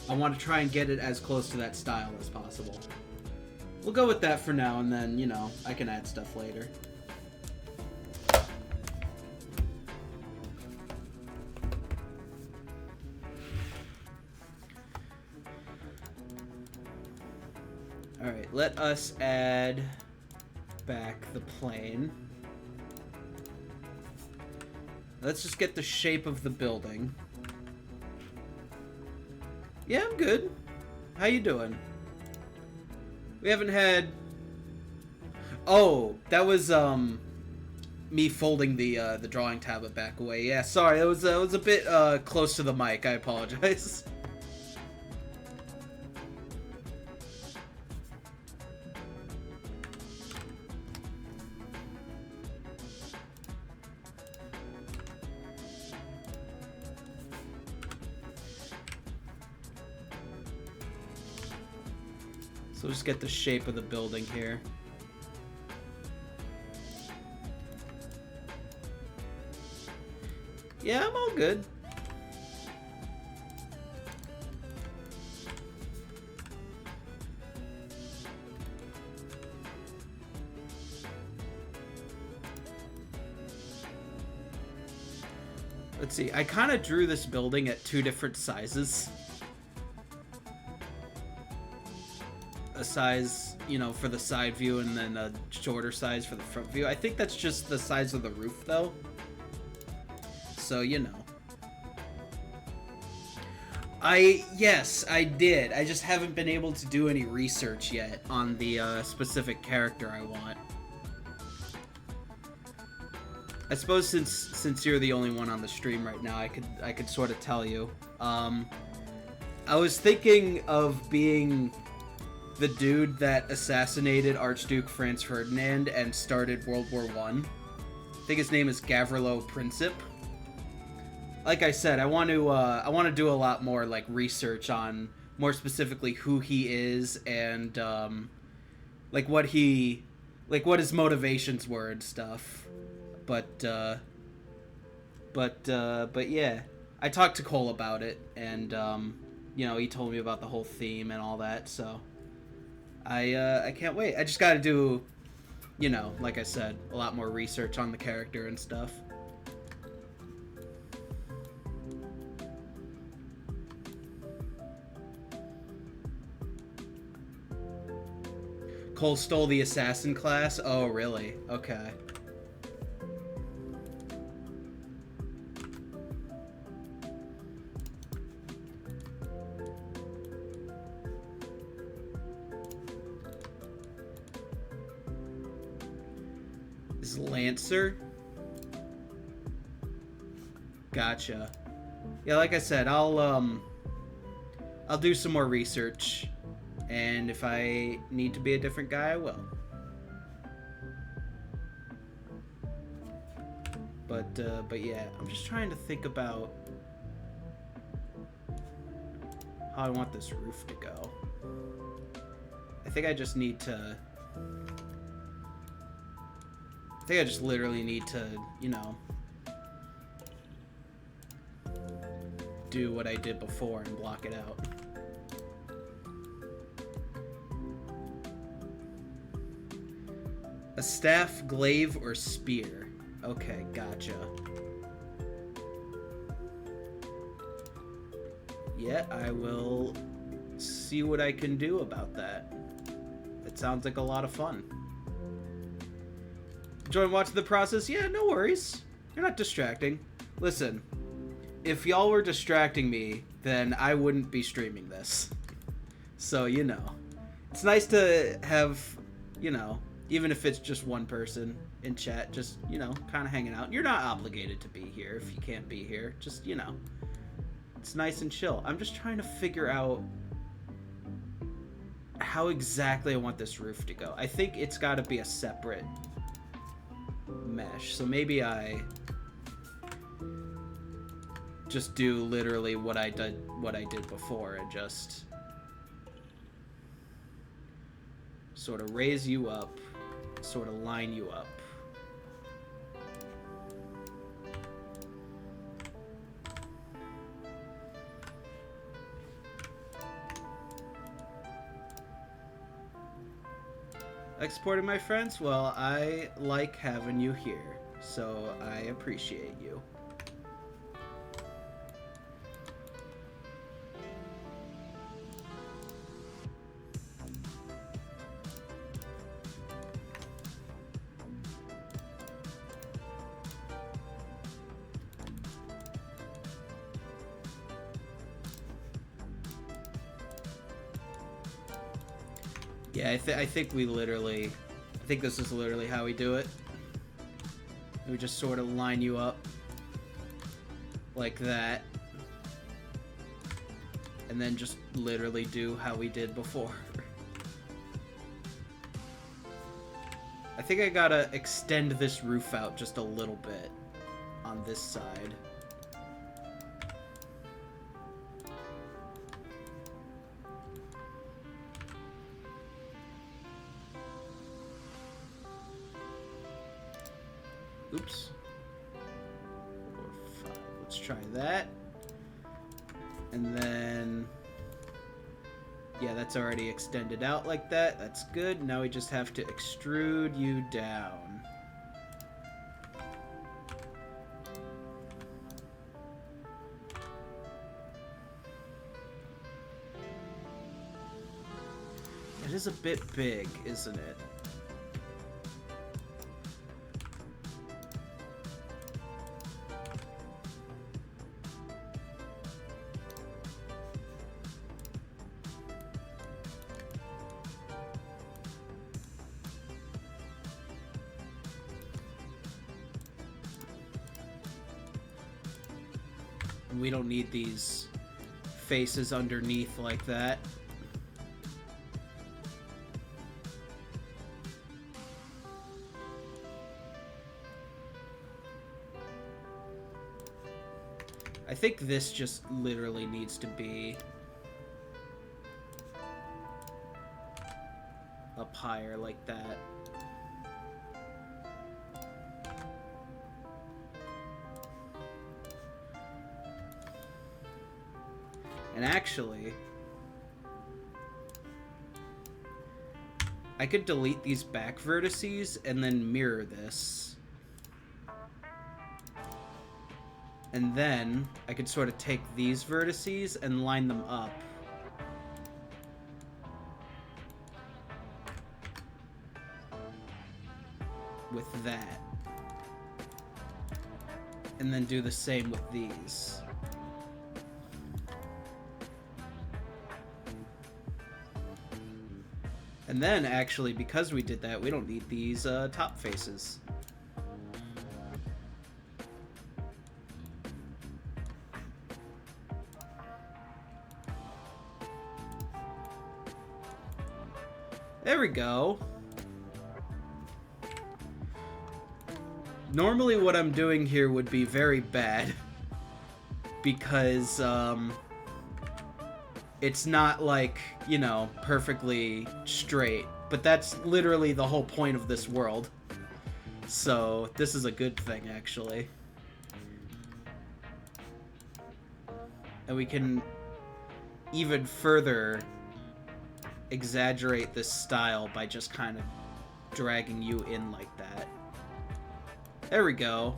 I want to try and get it as close to that style as possible. We'll go with that for now, and then, you know, I can add stuff later. Alright, let us add back the plane. Let's just get the shape of the building. Yeah, I'm good. How you doing? We haven't had... Oh, that was, me folding the drawing tablet back away. Yeah, sorry, it was a bit, close to the mic. I apologize. So just get the shape of the building here. Yeah, I'm all good. Let's see, I kind of drew this building at 2 different sizes. A size, you know, for the side view, and then a shorter size for the front view. I think that's just the size of the roof, though. So, you know. Yes, I did. I just haven't been able to do any research yet on the specific character I want. I suppose since you're the only one on the stream right now, I could sort of tell you. I was thinking of being the dude that assassinated Archduke Franz Ferdinand and started World War I. I think his name is Gavrilo Princip. Like I said, I want to do a lot more like research on more specifically who he is and like what his motivations were and stuff. But yeah, I talked to Cole about it, and you know, he told me about the whole theme and all that, so I can't wait. I just got to do, you know, like I said, a lot more research on the character and stuff. Cole stole the assassin class? Oh, really? Okay. is Lancer. Gotcha. Yeah, like I said, I'll do some more research, and if I need to be a different guy, I will. But yeah, I'm just trying to think about how I want this roof to go. I think I just need to... I think I just literally need to, you know, do what I did before and block it out. A staff, glaive, or spear. Okay, gotcha. Yeah, I will see what I can do about that. It sounds like a lot of fun. Enjoying watching the process? Yeah, no worries. You're not distracting. Listen, if y'all were distracting me, then I wouldn't be streaming this. So, you know. It's nice to have, you know, even if it's just one person in chat, just, you know, kind of hanging out. You're not obligated to be here if you can't be here. Just, you know, it's nice and chill. I'm just trying to figure out how exactly I want this roof to go. I think it's got to be a separate mesh. So maybe I just do literally what I did before and just sort of raise you up, sort of line you up. Exporting my friends? Well, I like having you here, so I appreciate you. Yeah, I think we literally... I think this is literally how we do it. We just sort of line you up like that. And then just literally do how we did before. I think I gotta extend this roof out just a little bit on this side. Oops. 4, 5. Let's try that. And then... yeah, that's already extended out like that. That's good. Now we just have to extrude you down. It is a bit big, isn't it? We don't need these faces underneath like that. I think this just literally needs to be up higher like that. And actually, I could delete these back vertices and then mirror this. And then I could sort of take these vertices and line them up. With that. And then do the same with these. And then, actually, because we did that, we don't need these top faces. There we go. Normally what I'm doing here would be very bad because it's not like, you know, perfectly straight, but that's literally the whole point of this world. So this is a good thing, actually. And we can even further exaggerate this style by just kind of dragging you in like that. There we go.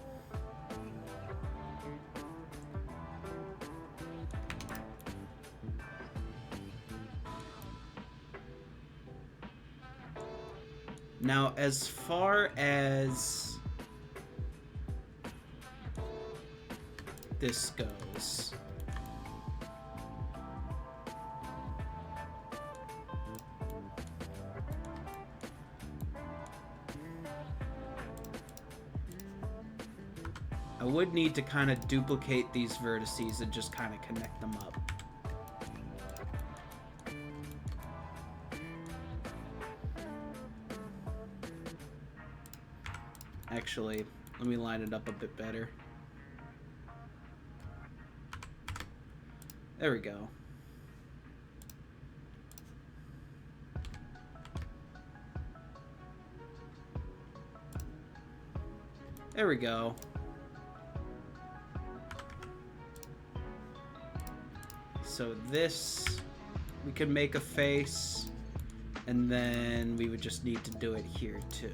Now, as far as this goes, I would need to kind of duplicate these vertices and just kind of connect them up. Actually, let me line it up a bit better. There we go. There we go. So this, we could make a face, and then we would just need to do it here too.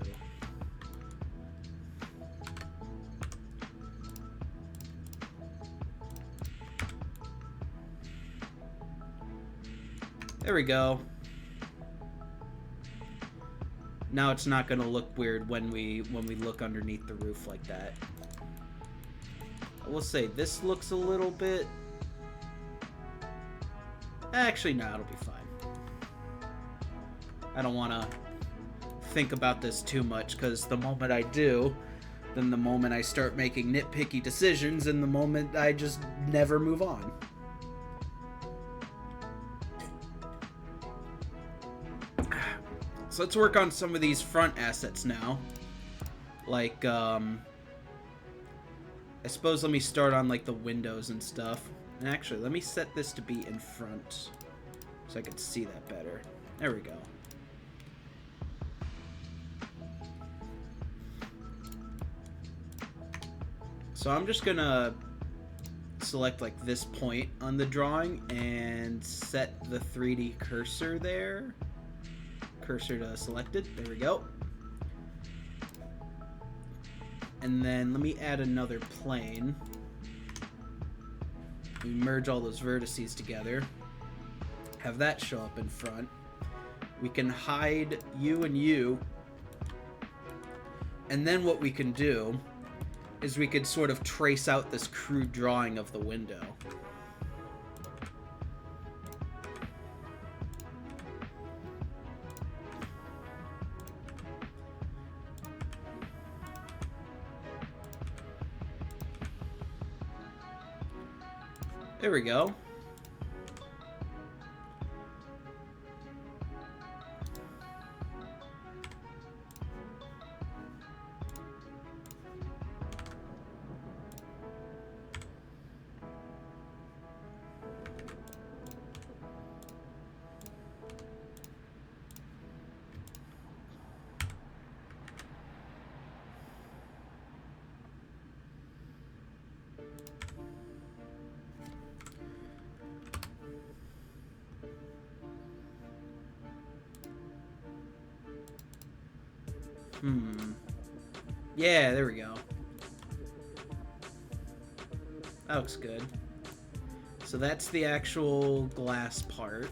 There we go. Now it's not gonna look weird when we look underneath the roof like that. I will say this looks a little bit. Actually, no, it'll be fine. I don't want to think about this too much because the moment I do, then the moment I start making nitpicky decisions, and the moment I just never move on. So let's work on some of these front assets now. Like, I suppose let me start on like the windows and stuff. And actually, let me set this to be in front so I can see that better. There we go. So I'm just gonna select like this point on the drawing and set the 3D cursor there. Cursor to selected. There we go. And then let me add another plane. We merge all those vertices together. Have that show up in front. We can hide you and you. And then what we can do is we could sort of trace out this crude drawing of the window. There we go. Yeah, there we go. That looks good. So that's the actual glass part.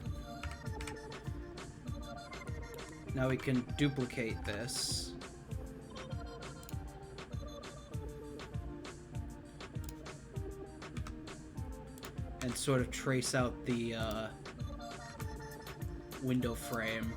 Now we can duplicate this. And sort of trace out the window frame.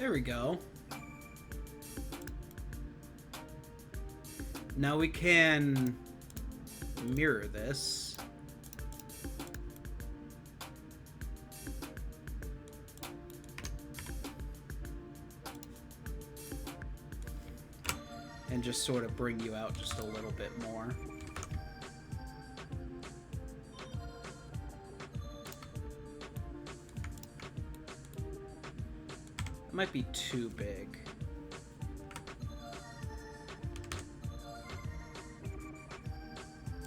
There we go. Now we can mirror this. And just sort of bring you out just a little bit more. It might be too big.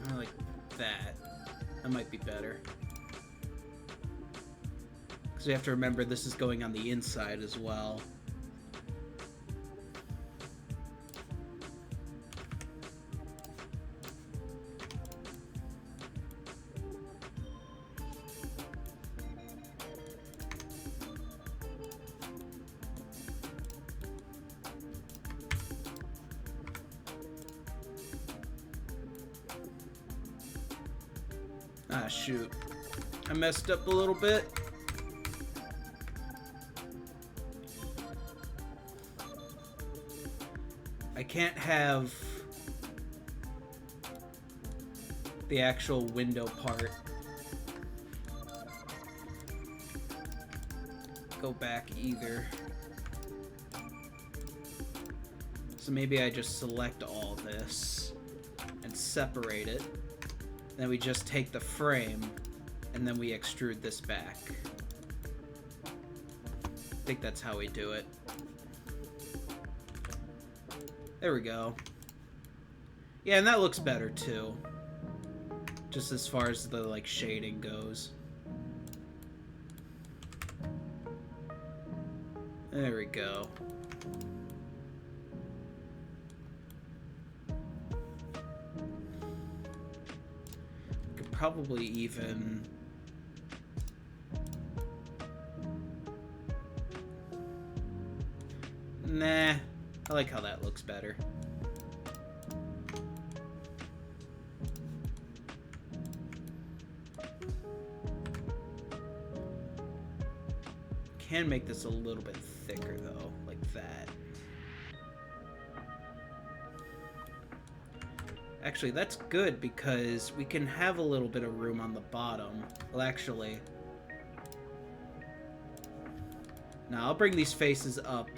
I like that. That might be better. Because we have to remember this is going on the inside as well. Ah, shoot. I messed up a little bit. I can't have the actual window part go back either. So maybe I just select all this and separate it. Then we just take the frame and then we extrude this back. I think that's how we do it. There we go. Yeah, and that looks better too. Just as far as the like shading goes. There we go. Could probably even nah, I like how that looks better. Can make this a little bit thicker though, like that. Actually, that's good because we can have a little bit of room on the bottom. Well, actually, now I'll bring these faces up.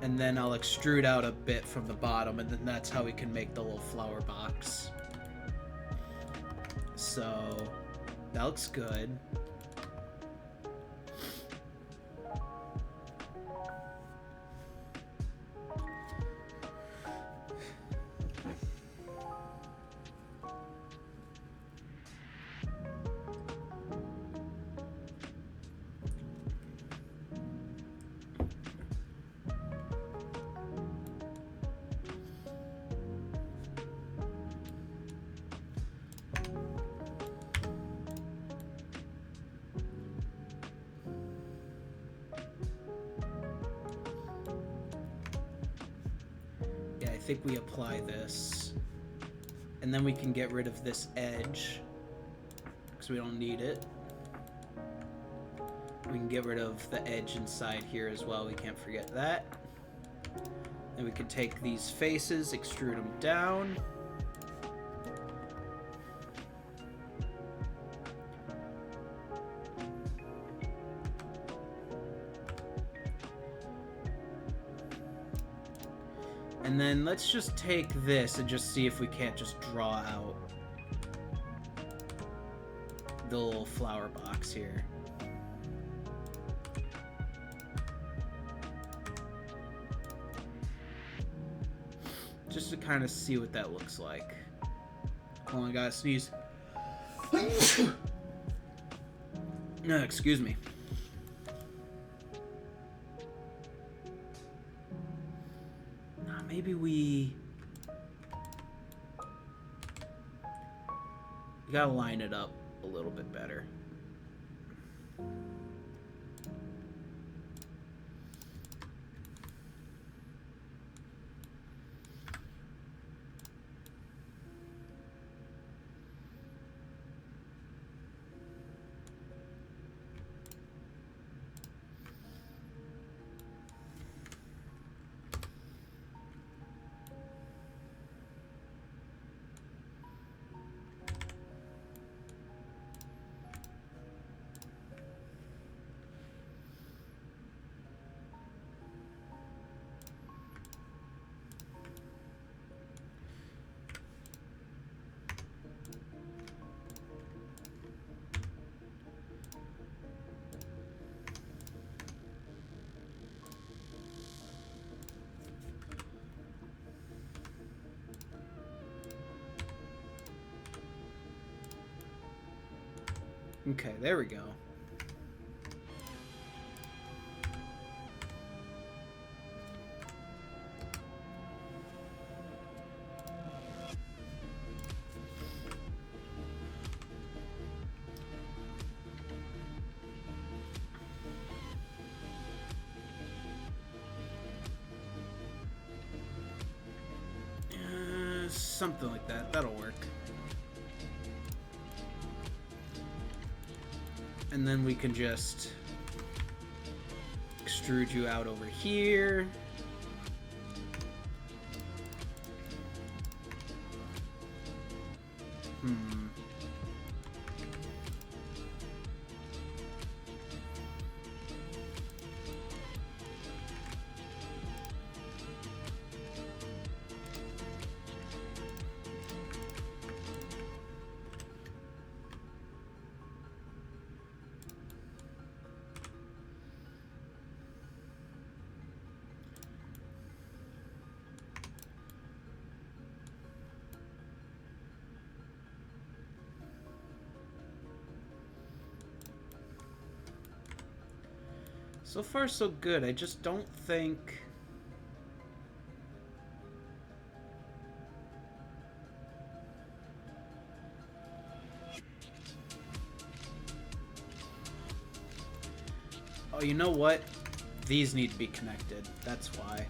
And then I'll extrude out a bit from the bottom, and then that's how we can make the little flower box. So, that looks good. I think we apply this, and then we can get rid of this edge because we don't need it. We can get rid of the edge inside here as well, we can't forget that. Then we can take these faces, extrude them down. And then let's just take this and just see if we can't just draw out the little flower box here. Just to kind of see what that looks like. Hold on, I gotta sneeze. No, excuse me. Maybe we gotta line it up a little bit better. Okay, there we go. Something like that. That'll work. And then we can just extrude you out over here. So far, so good. I just don't think... Oh, you know what? These need to be connected. That's why.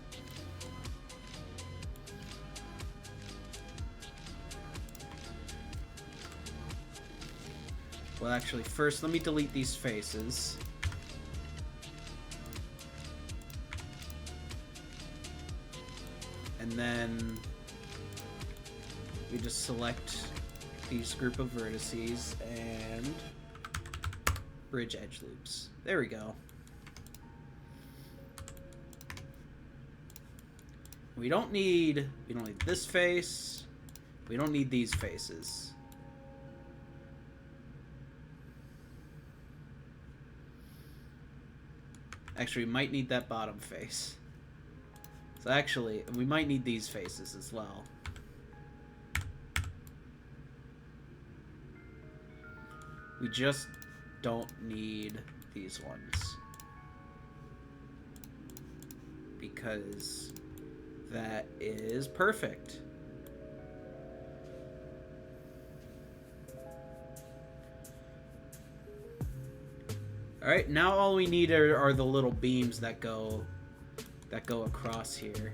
Well, actually, first, let me delete these faces. And then we just select these group of vertices and bridge edge loops. There we go. We don't need this face. We don't need these faces. Actually, we might need that bottom face. So actually, we might need these faces as well. We just don't need these ones. Because that is perfect. Alright, now all we need are the little beams that go across here.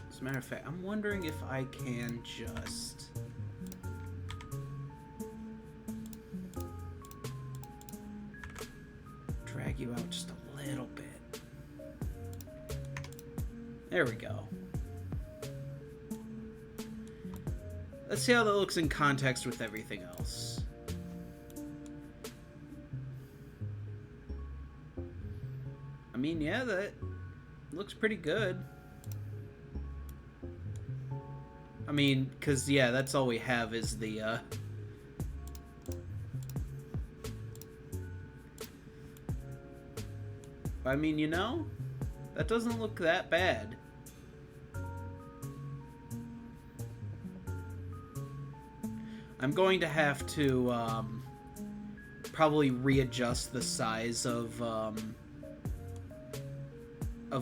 As a matter of fact, I'm wondering if I can just... drag you out just a little bit. There we go. Let's see how that looks in context with everything else. I mean, yeah, that looks pretty good. I mean, because, yeah, that's all we have is the, I mean, you know, that doesn't look that bad. I'm going to have to probably readjust the size of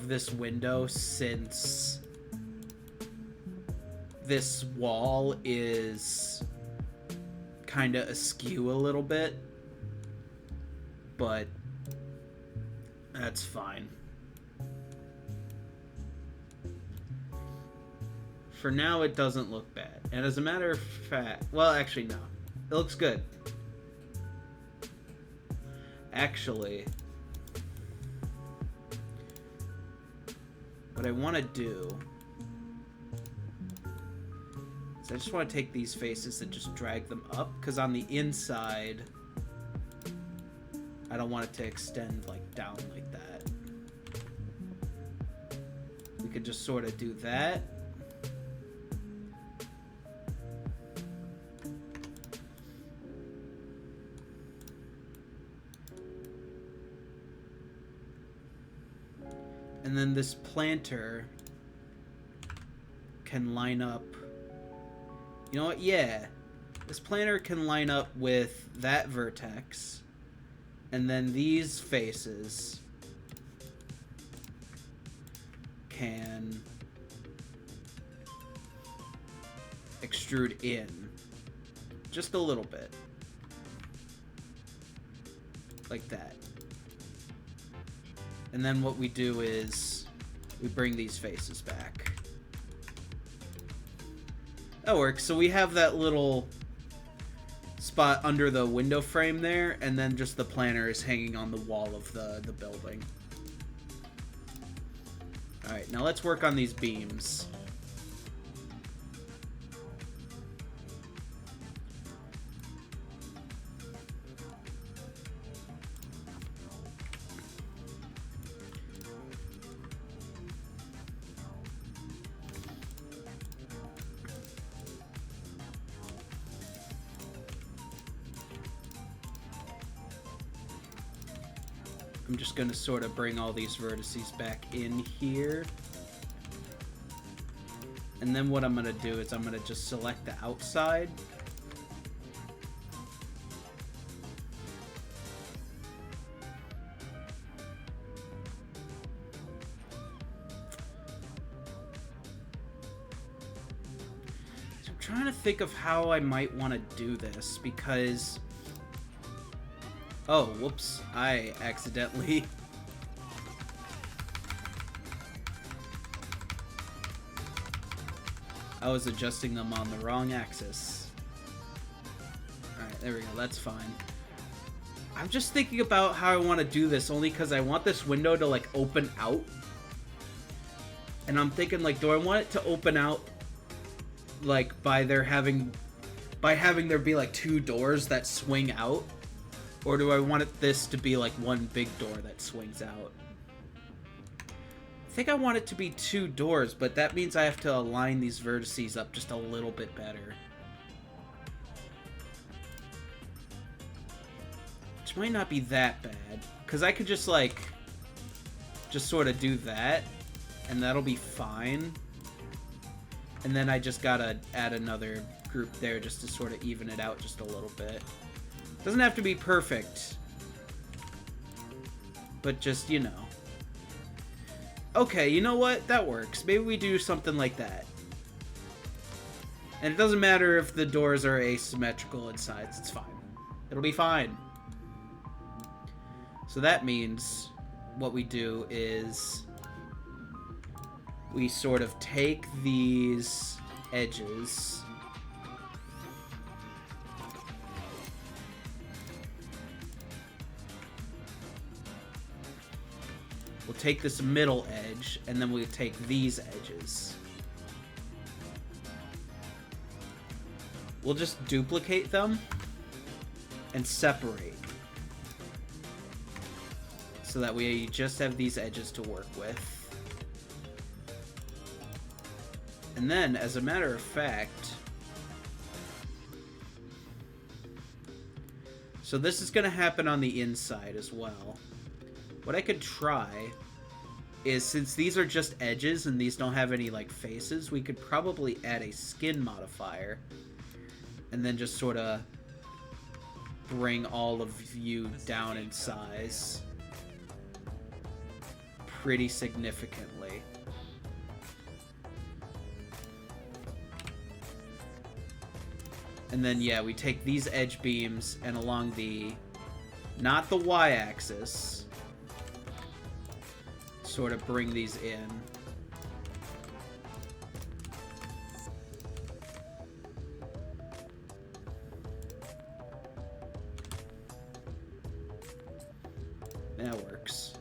this window, since this wall is kind of askew a little bit, but that's fine. For now, it doesn't look bad. And as a matter of fact... Well, actually, no. It looks good. Actually, what I want to do is I just want to take these faces and just drag them up, because on the inside, I don't want it to extend like down like that. We could just sort of do that. And then this planter can line up. You know what? Yeah. This planter can line up with that vertex. And then these faces can extrude in just a little bit. Like that. And then what we do is we bring these faces back. That works. So we have that little spot under the window frame there, and then just the planter is hanging on the wall of the building. Alright, now let's work on these beams. I'm just going to sort of bring all these vertices back in here. And then what I'm going to do is I'm going to just select the outside. So I'm trying to think of how I might want to do this because... Oh, whoops. I accidentally... I was adjusting them on the wrong axis. Alright, there we go. That's fine. I'm just thinking about how I want to do this only because I want this window to, like, open out. And I'm thinking, like, do I want it to open out, like, by having there be, like, two doors that swing out? Or do I want this to be like one big door that swings out? I think I want it to be two doors, but that means I have to align these vertices up just a little bit better. Which might not be that bad. Because I could just sort of do that, and that'll be fine. And then I just gotta add another group there just to sort of even it out just a little bit. Doesn't have to be perfect. But just, you know. Okay, you know what? That works. Maybe we do something like that. And it doesn't matter if the doors are asymmetrical in sides. It's fine. It'll be fine. So that means what we do is we sort of take these edges... We'll take this middle edge, and then we'll take these edges. We'll just duplicate them and separate. So that we just have these edges to work with. And then, as a matter of fact... So this is going to happen on the inside as well. What I could try is, since these are just edges and these don't have any, like, faces, we could probably add a skin modifier and then just sort of bring all of you down in size pretty significantly. And then, yeah, we take these edge beams and along the, not the y-axis, sort of bring these in. That works.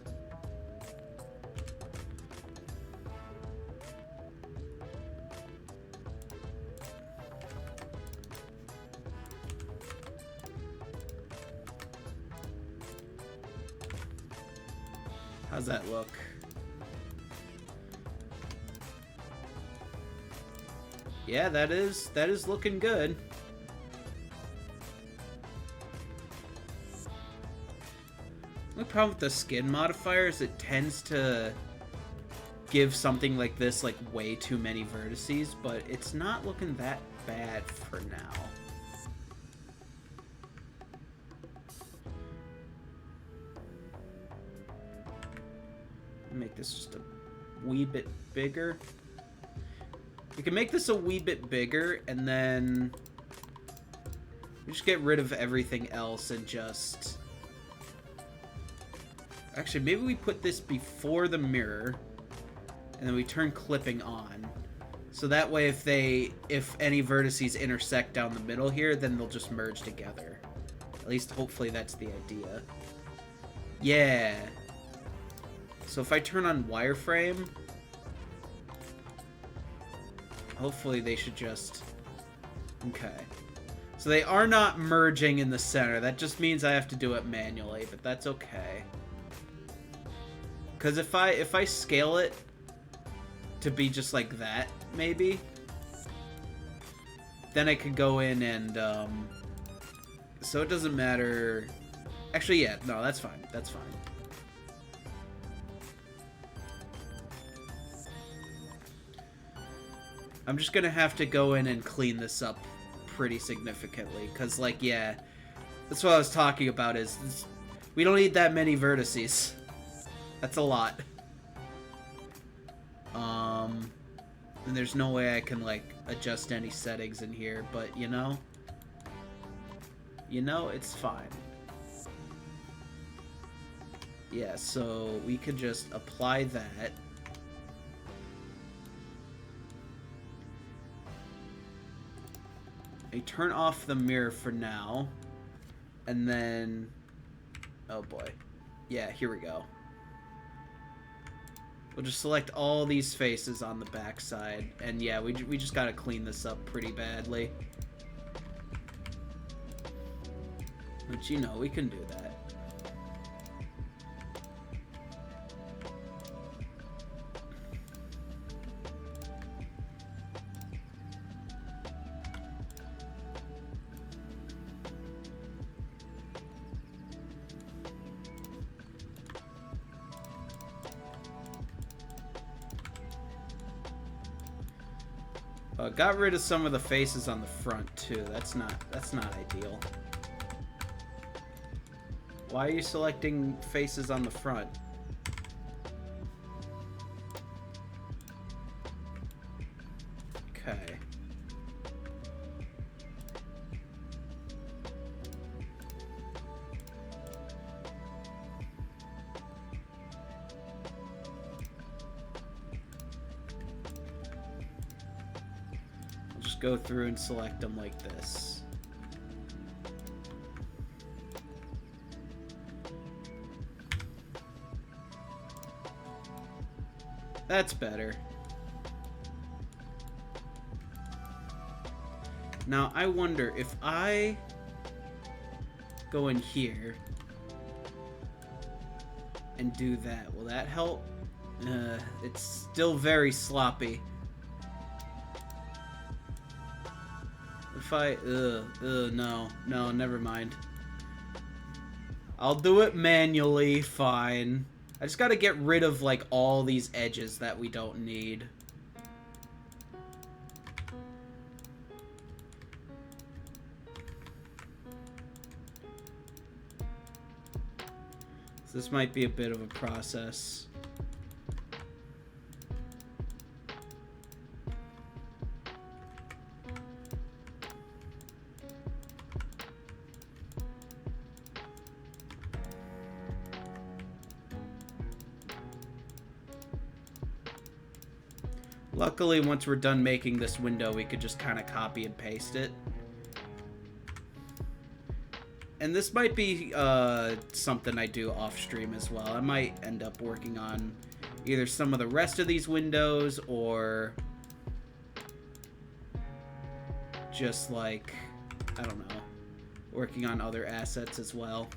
How's that look? Yeah, that is looking good. The problem with the skin modifier is it tends to give something like this like way too many vertices, but it's not looking that bad for now. Make this just a wee bit bigger. We can make this a wee bit bigger, and then we just get rid of everything else and just... Actually, maybe we put this before the mirror, and then we turn clipping on. So that way if any vertices intersect down the middle here, then they'll just merge together. At least hopefully that's the idea. Yeah. So if I turn on wireframe, hopefully they should just... Okay. So they are not merging in the center. That just means I have to do it manually, but that's okay. Because if I scale it to be just like that, maybe, then I could go in and, so it doesn't matter. Actually, yeah, no, that's fine. That's fine. I'm just gonna have to go in and clean this up pretty significantly, because, like, yeah, that's what I was talking about, is we don't need that many vertices. That's a lot. And there's no way I can, like, adjust any settings in here, but, you know, it's fine. Yeah, so we could just apply that. I turn off the mirror for now, and then, oh boy, yeah, here we go. We'll just select all these faces on the back side, and yeah, we just gotta clean this up pretty badly. But you know, we can do that. Got rid of some of the faces on the front too. That's not ideal. Why are you selecting faces on the front? Okay. Go through and select them like this. That's better. Now I wonder if I go in here and do that, will that help? It's still very sloppy. If I, no, never mind. I'll do it manually, fine. I just gotta get rid of, like, all these edges that we don't need. So this might be a bit of a process. Luckily, once we're done making this window, we could just kind of copy and paste it. And this might be something I do off stream as well. I might end up working on either some of the rest of these windows or just, like, I don't know, working on other assets as well.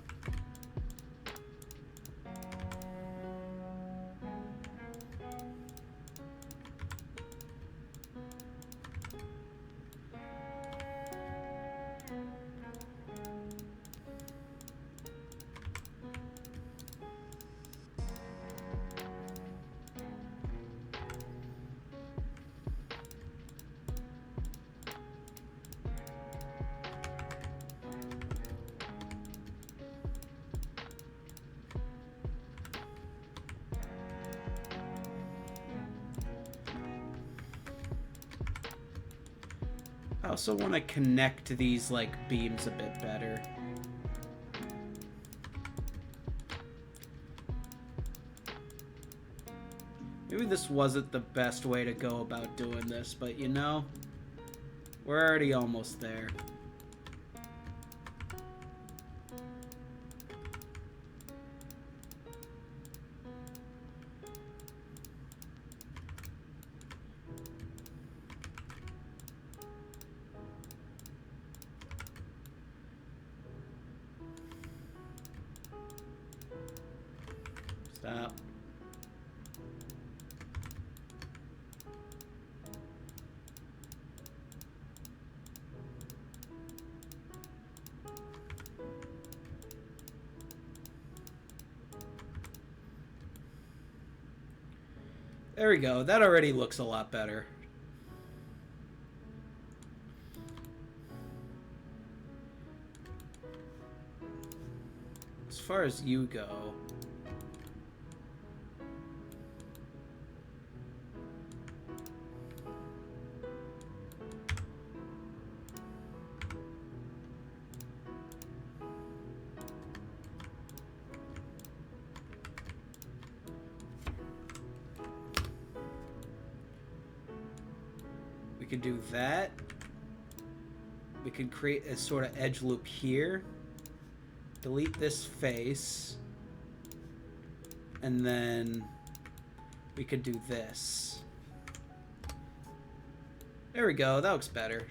also want to connect these like beams a bit better. Maybe this wasn't the best way to go about doing this, but you know, we're already almost there. Stop. There we go. That already looks a lot better. As far as you go, we could do that. We could create a sort of edge loop here. Delete this face. And then we could do this. There we go. That looks better.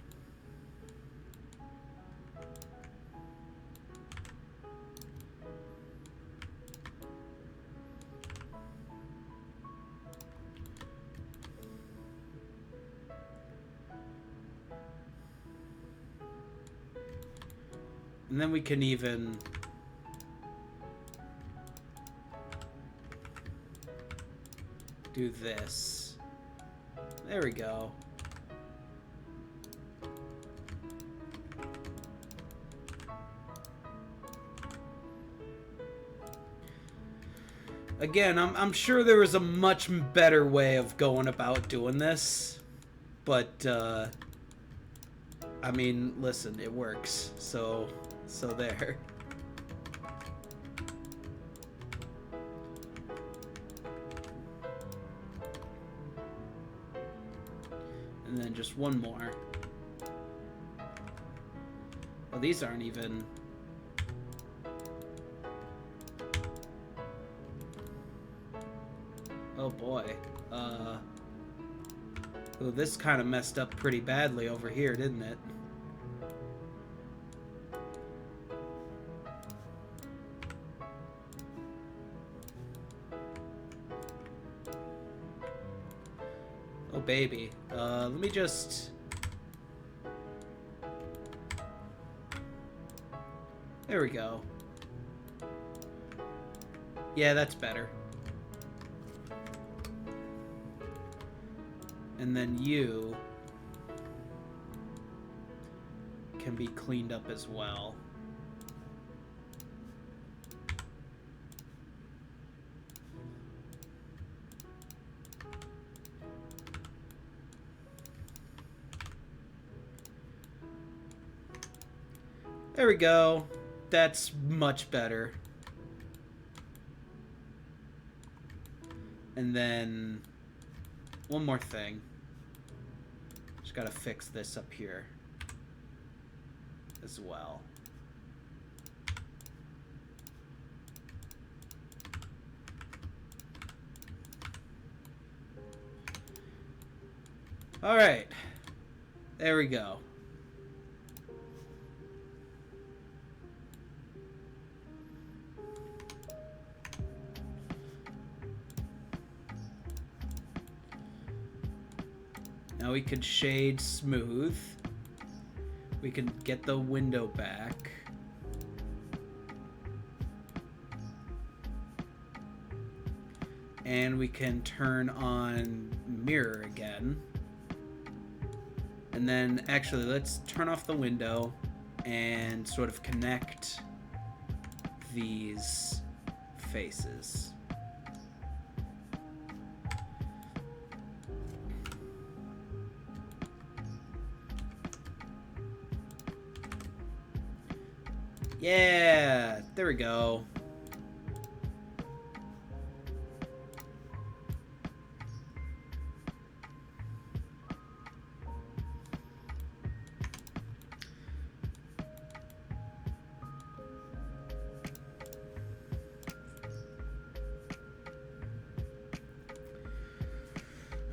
And then we can even do this. There we go. Again, I'm sure there was a much better way of going about doing this, but I mean, listen, it works. So there. And then just one more. Oh, these aren't even... Oh boy. Oh, this kind of messed up pretty badly over here, didn't it? Oh baby. Let me just... There we go. Yeah, that's better. And then you can be cleaned up as well. There we go. That's much better. And then one more thing. Just gotta fix this up here as well. All right. There we go. Now we could shade smooth. We can get the window back. And we can turn on mirror again. And then actually let's turn off the window and sort of connect these faces. Yeah, there we go.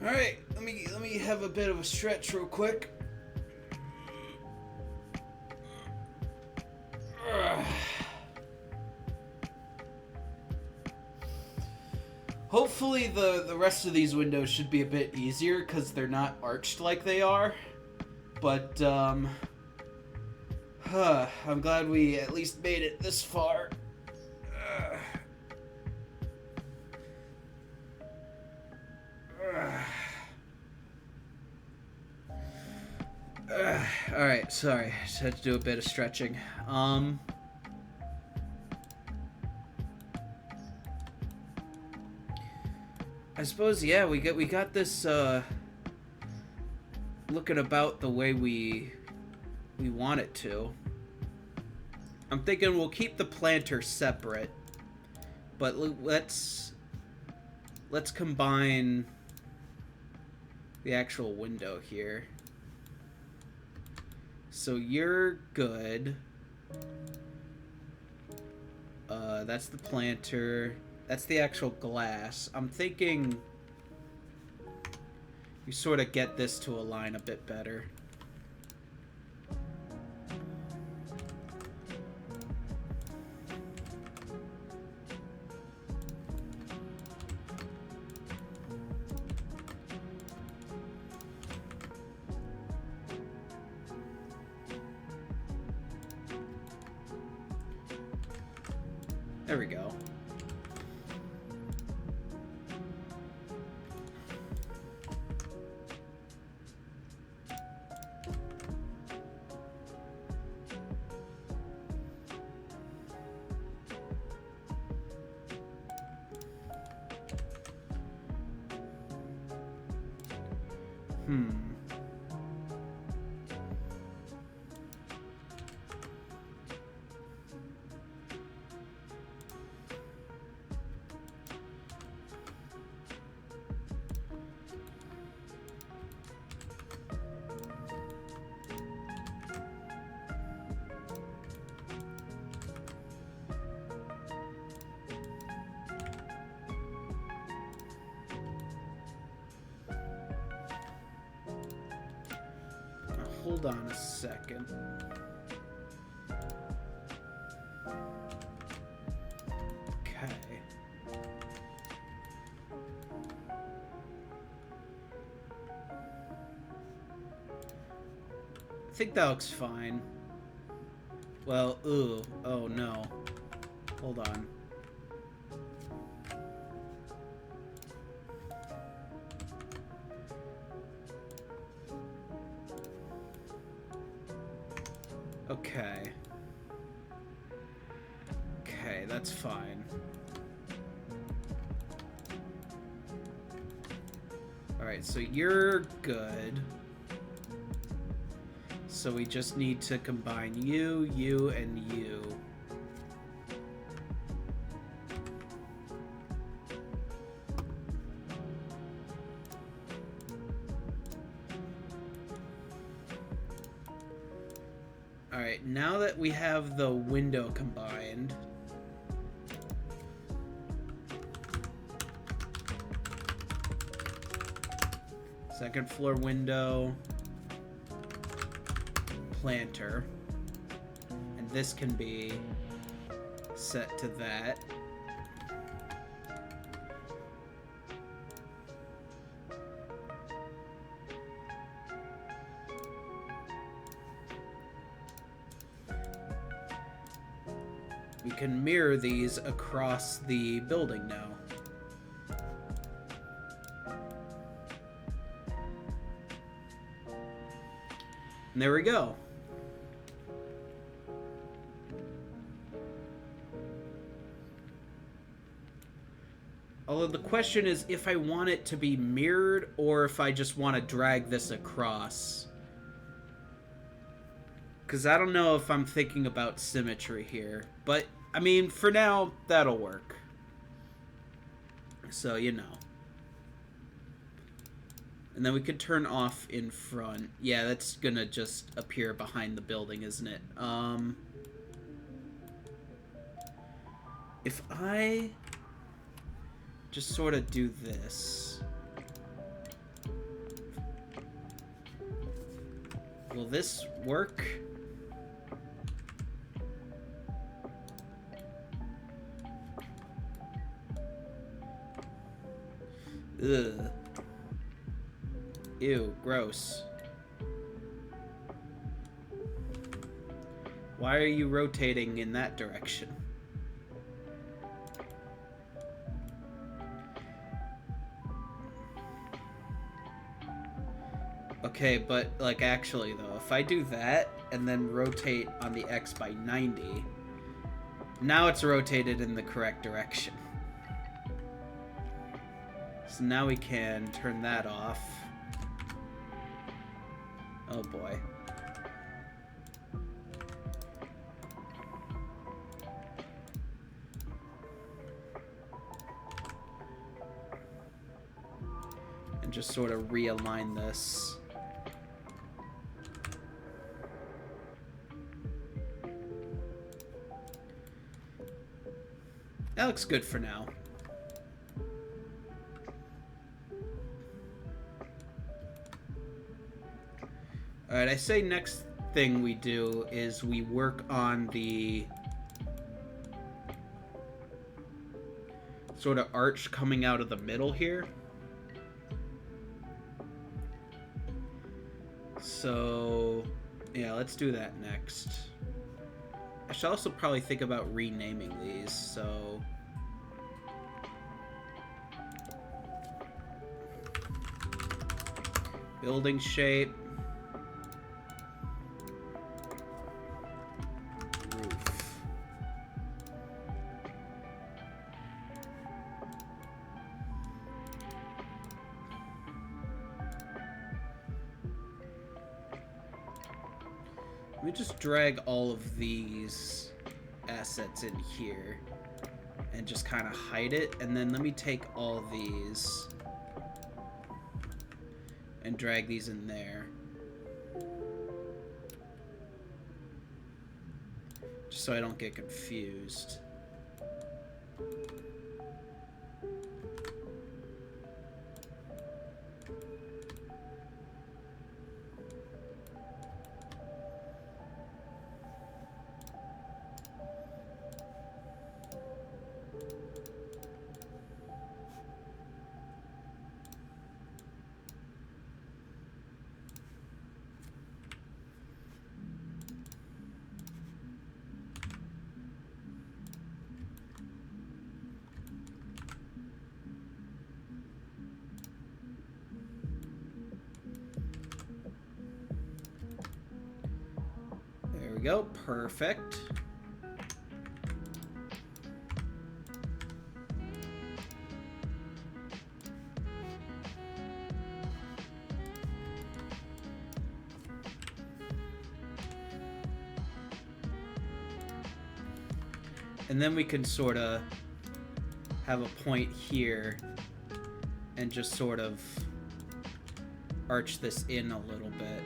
All right, let me have a bit of a stretch real quick. Hopefully the rest of these windows should be a bit easier because they're not arched like they are. But I'm glad we at least made it this far. Alright, sorry. Just had to do a bit of stretching. I suppose, yeah, we got this looking about the way we want it to. I'm thinking we'll keep the planter separate, but let's combine the actual window here. So you're good. That's the planter. That's the actual glass. I'm thinking you sort of get this to align a bit better. There we go. Hold on a second. Okay. I think that looks fine. Well, ooh. Oh no. Hold on. Okay. Okay, that's fine. Alright, so you're good. So we just need to combine you, you, and you. Alright, now that we have the window combined, second floor window, planter, and this can be set to that. We can mirror these across the building now. And there we go. Although the question is if I want it to be mirrored or if I just want to drag this across. Because I don't know if I'm thinking about symmetry here. But, I mean, for now, that'll work. So, you know. And then we could turn off in front. Yeah, that's gonna just appear behind the building, isn't it? If I just sort of do this... Will this work? Ugh. Ew, gross. Why are you rotating in that direction? Okay, but, like, actually, though, if I do that and then rotate on the X by 90, now it's rotated in the correct direction. So now we can turn that off. Oh boy. And just sort of realign this. That looks good for now. Alright, I say next thing we do is we work on the sort of arch coming out of the middle here. So, yeah, let's do that next. I should also probably think about renaming these, so... Building shape. Roof. Let me just drag all of these assets in here and just kind of hide it, and then let me take all these and drag these in there. Just so I don't get confused. There we go, perfect. And then we can sort of have a point here and just sort of arch this in a little bit.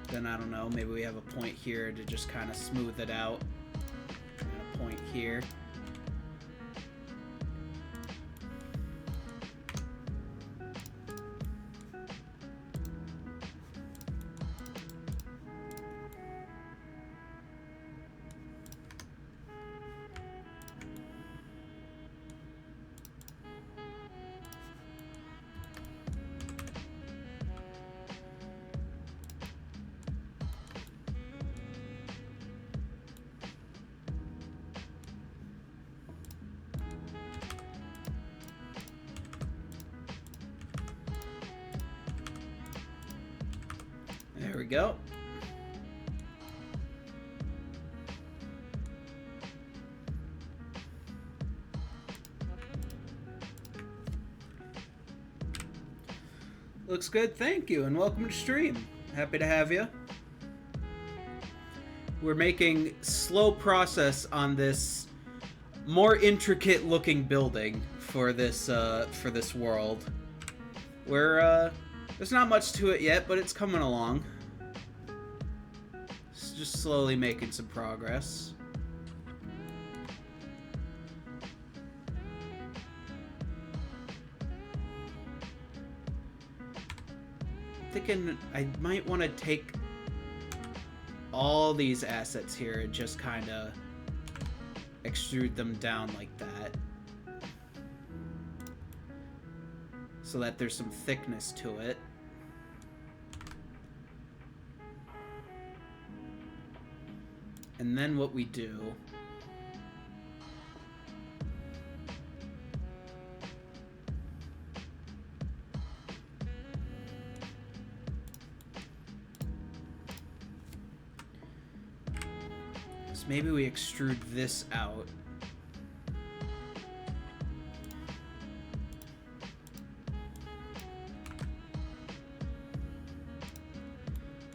Then I don't know, maybe we have a point here to just kind of smooth it out. And a point here. There we go. Looks good, thank you, and welcome to stream. Happy to have you. We're making slow process on this more intricate looking building for this world. There's not much to it yet, but it's coming along. It's just slowly making some progress. Thinking I might want to take all these assets here and just kind of extrude them down like that, so that there's some thickness to it. And then what we do is maybe we extrude this out.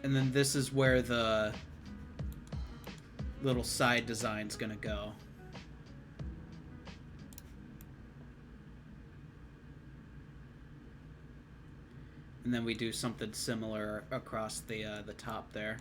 And then this is where the little side design's gonna go. And then we do something similar across the top there.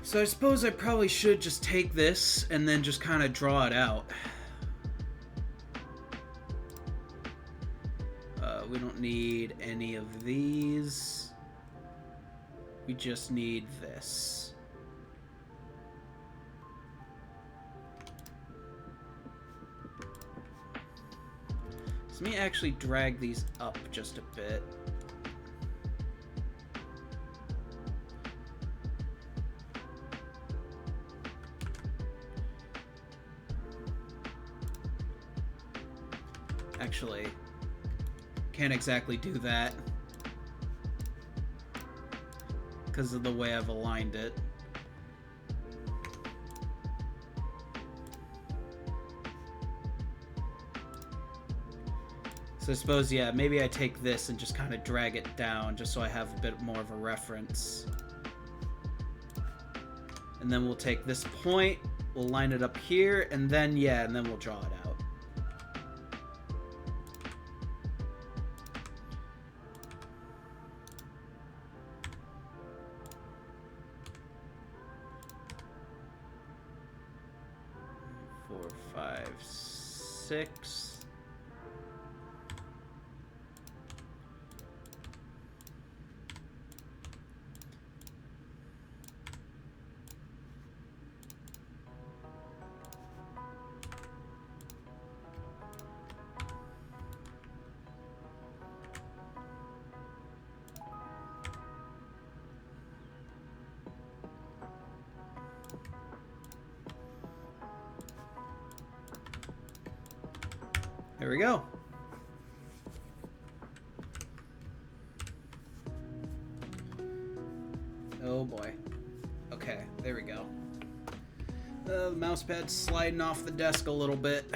So I suppose I probably should just take this and then just kind of draw it out. We don't need any of these. We just need this. So let me actually drag these up just a bit. Actually, can't exactly do that because of the way I've aligned it. So I suppose, yeah, maybe I take this and just kind of drag it down just so I have a bit more of a reference. And then we'll take this point, we'll line it up here, and then, yeah, and then we'll draw it out. Six. There we go. Oh boy. Okay, there we go. The mouse pad's sliding off the desk a little bit.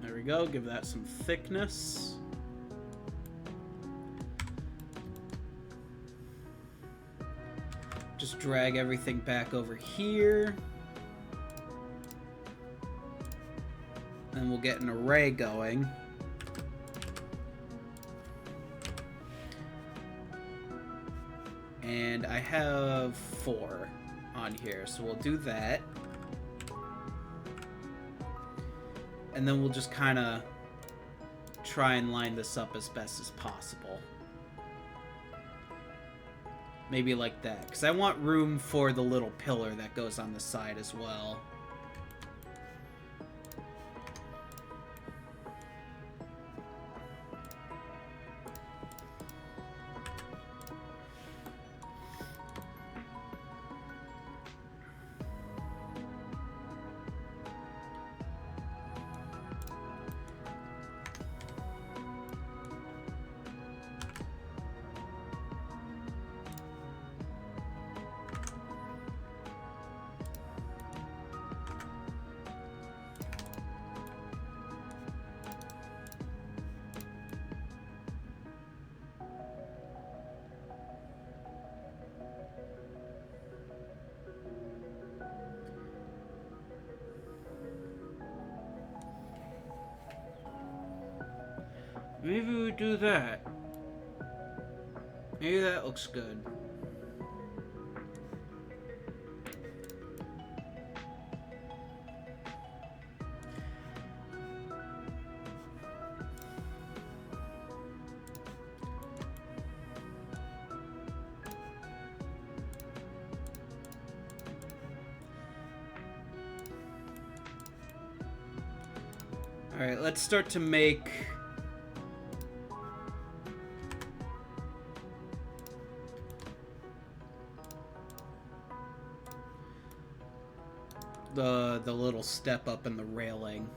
There we go, give that some thickness. Just drag everything back over here. And we'll get an array going. And I have 4 on here, so we'll do that. And then we'll just kind of try and line this up as best as possible. Maybe like that, because I want room for the little pillar that goes on the side as well. Maybe we do that. Maybe that looks good. Alright, let's start to make the little step up in the railing.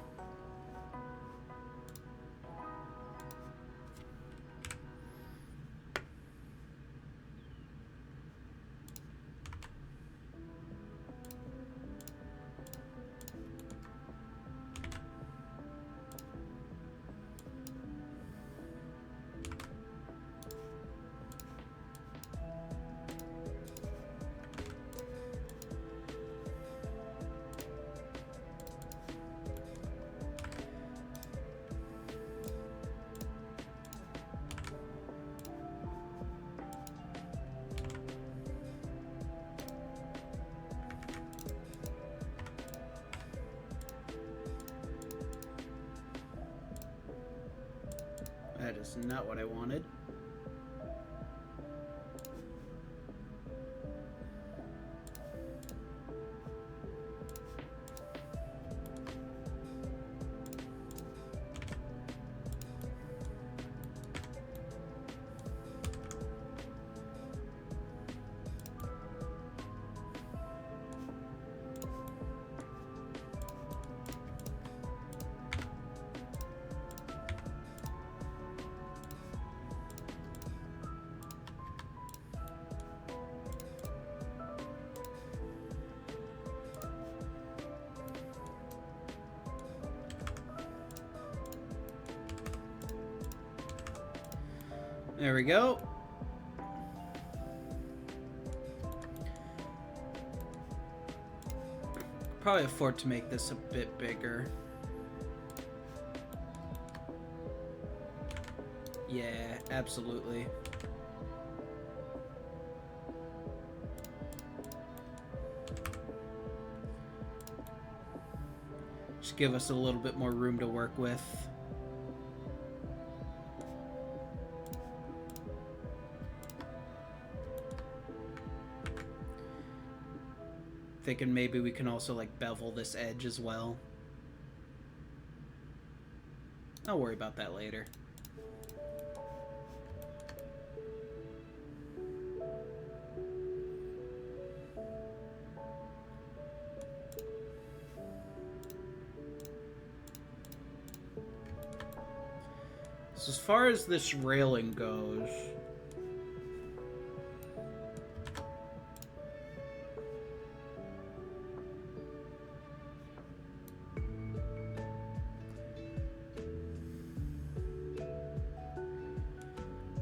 That is not what I wanted. There we go. Probably afford to make this a bit bigger. Yeah, absolutely. Just give us a little bit more room to work with. Thinking maybe we can also like bevel this edge as well. I'll worry about that later. So as far as this railing goes,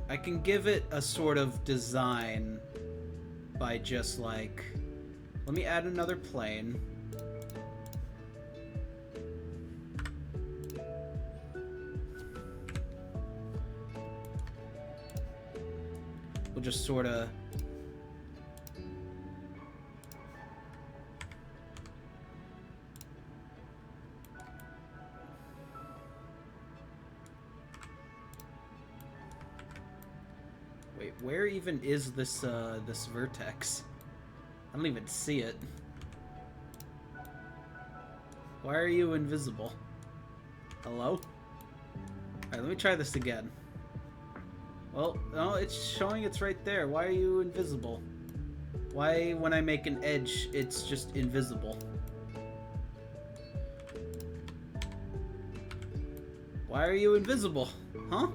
I can give it a sort of design by just like, let me add another plane. We'll just sort of wait, where even is this this vertex? I don't even see it. Why are you invisible? Hello? Alright, let me try this again. Well, no, it's showing it's right there. Why are you invisible? Why, when I make an edge, it's just invisible? Why are you invisible? Huh?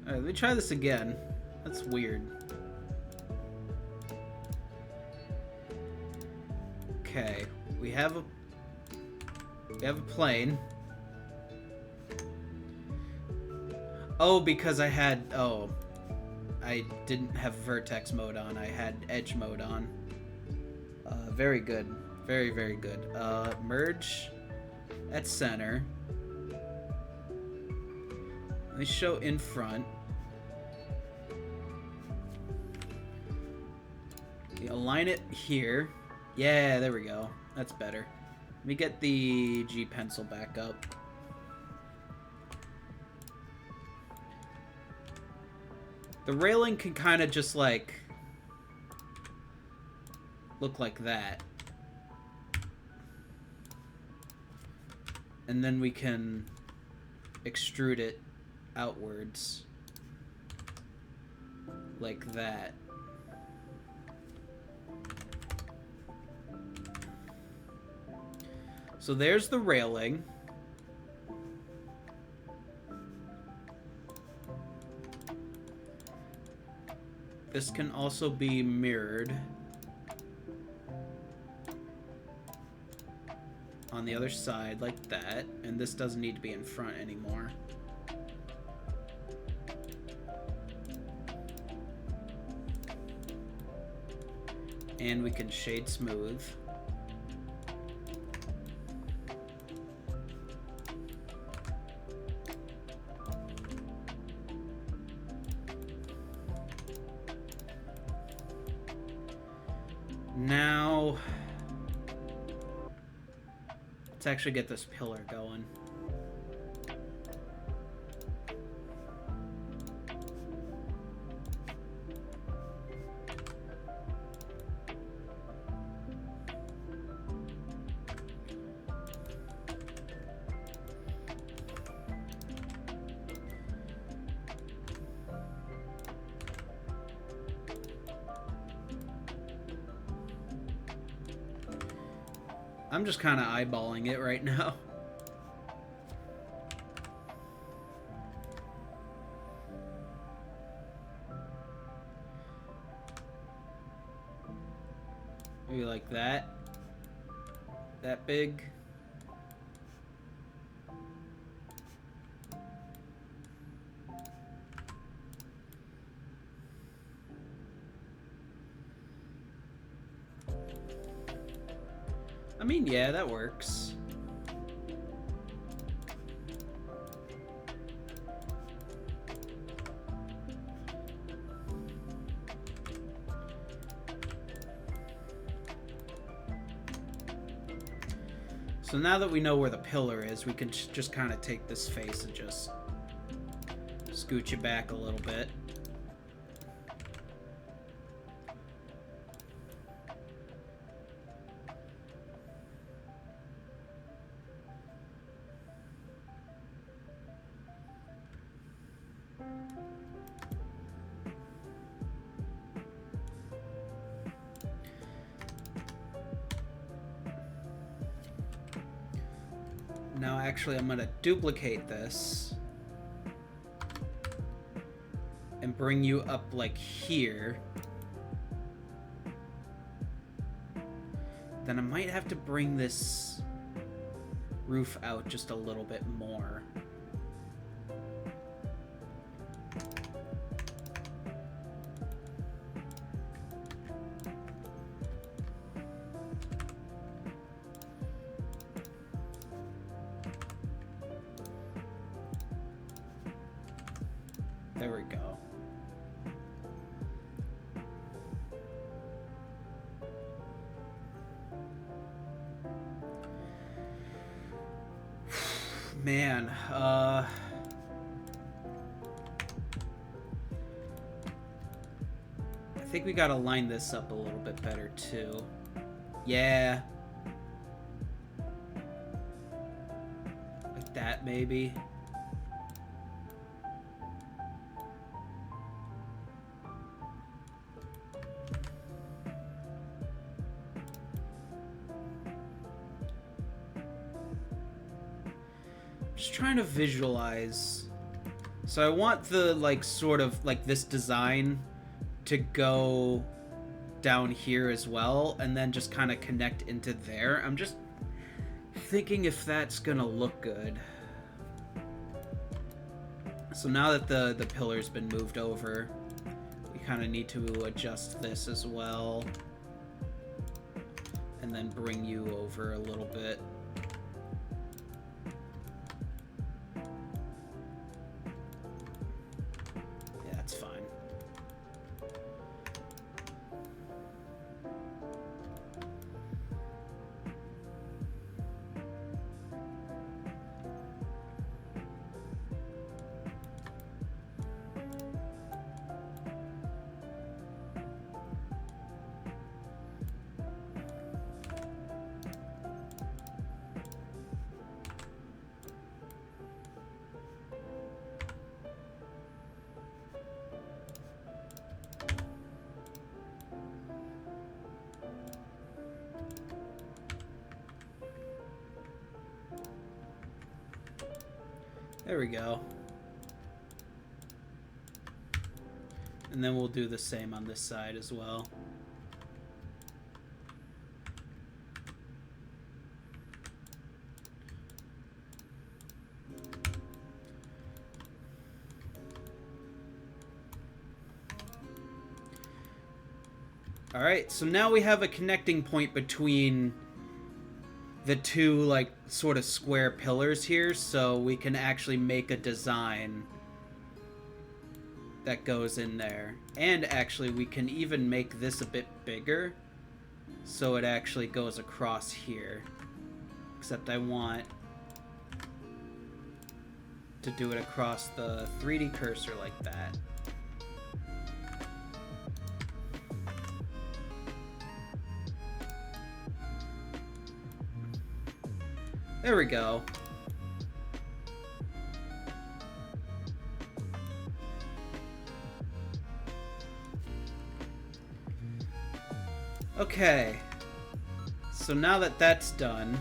Alright, let me try this again. That's weird. Okay, we have a plane. Oh, because I didn't have vertex mode on. I had edge mode on. Very good. Very, very good. Merge at center. Let me show in front. You align it here. Yeah, there we go. That's better. Let me get the G pencil back up. The railing can kind of just like look like that. And then we can extrude it outwards like that. So there's the railing. This can also be mirrored on the other side like that, and this doesn't need to be in front anymore. And we can shade smooth. Now, let's actually get this pillar going. I'm just kind of eyeballing it right now. Maybe like that. That big. I mean, yeah, that works. So now that we know where the pillar is, we can just kind of take this face and just scooch it back a little bit. Now, actually, I'm going to duplicate this and bring you up like here. Then I might have to bring this roof out just a little bit more. There we go. Man, I think we gotta line this up a little bit better too. Yeah. Like that, maybe. Just trying to visualize. So I want the, like, sort of, like, this design to go down here as well, and then just kind of connect into there. I'm just thinking if that's gonna look good. So now that the pillar's been moved over, we kind of need to adjust this as well. And then bring you over a little bit. There we go. And then we'll do the same on this side as well. Alright, so now we have a connecting point between the two, like, sort of square pillars here, so we can actually make a design that goes in there. And actually, we can even make this a bit bigger, so it actually goes across here. Except I want to do it across the 3D cursor like that. There we go. Okay. So now that that's done,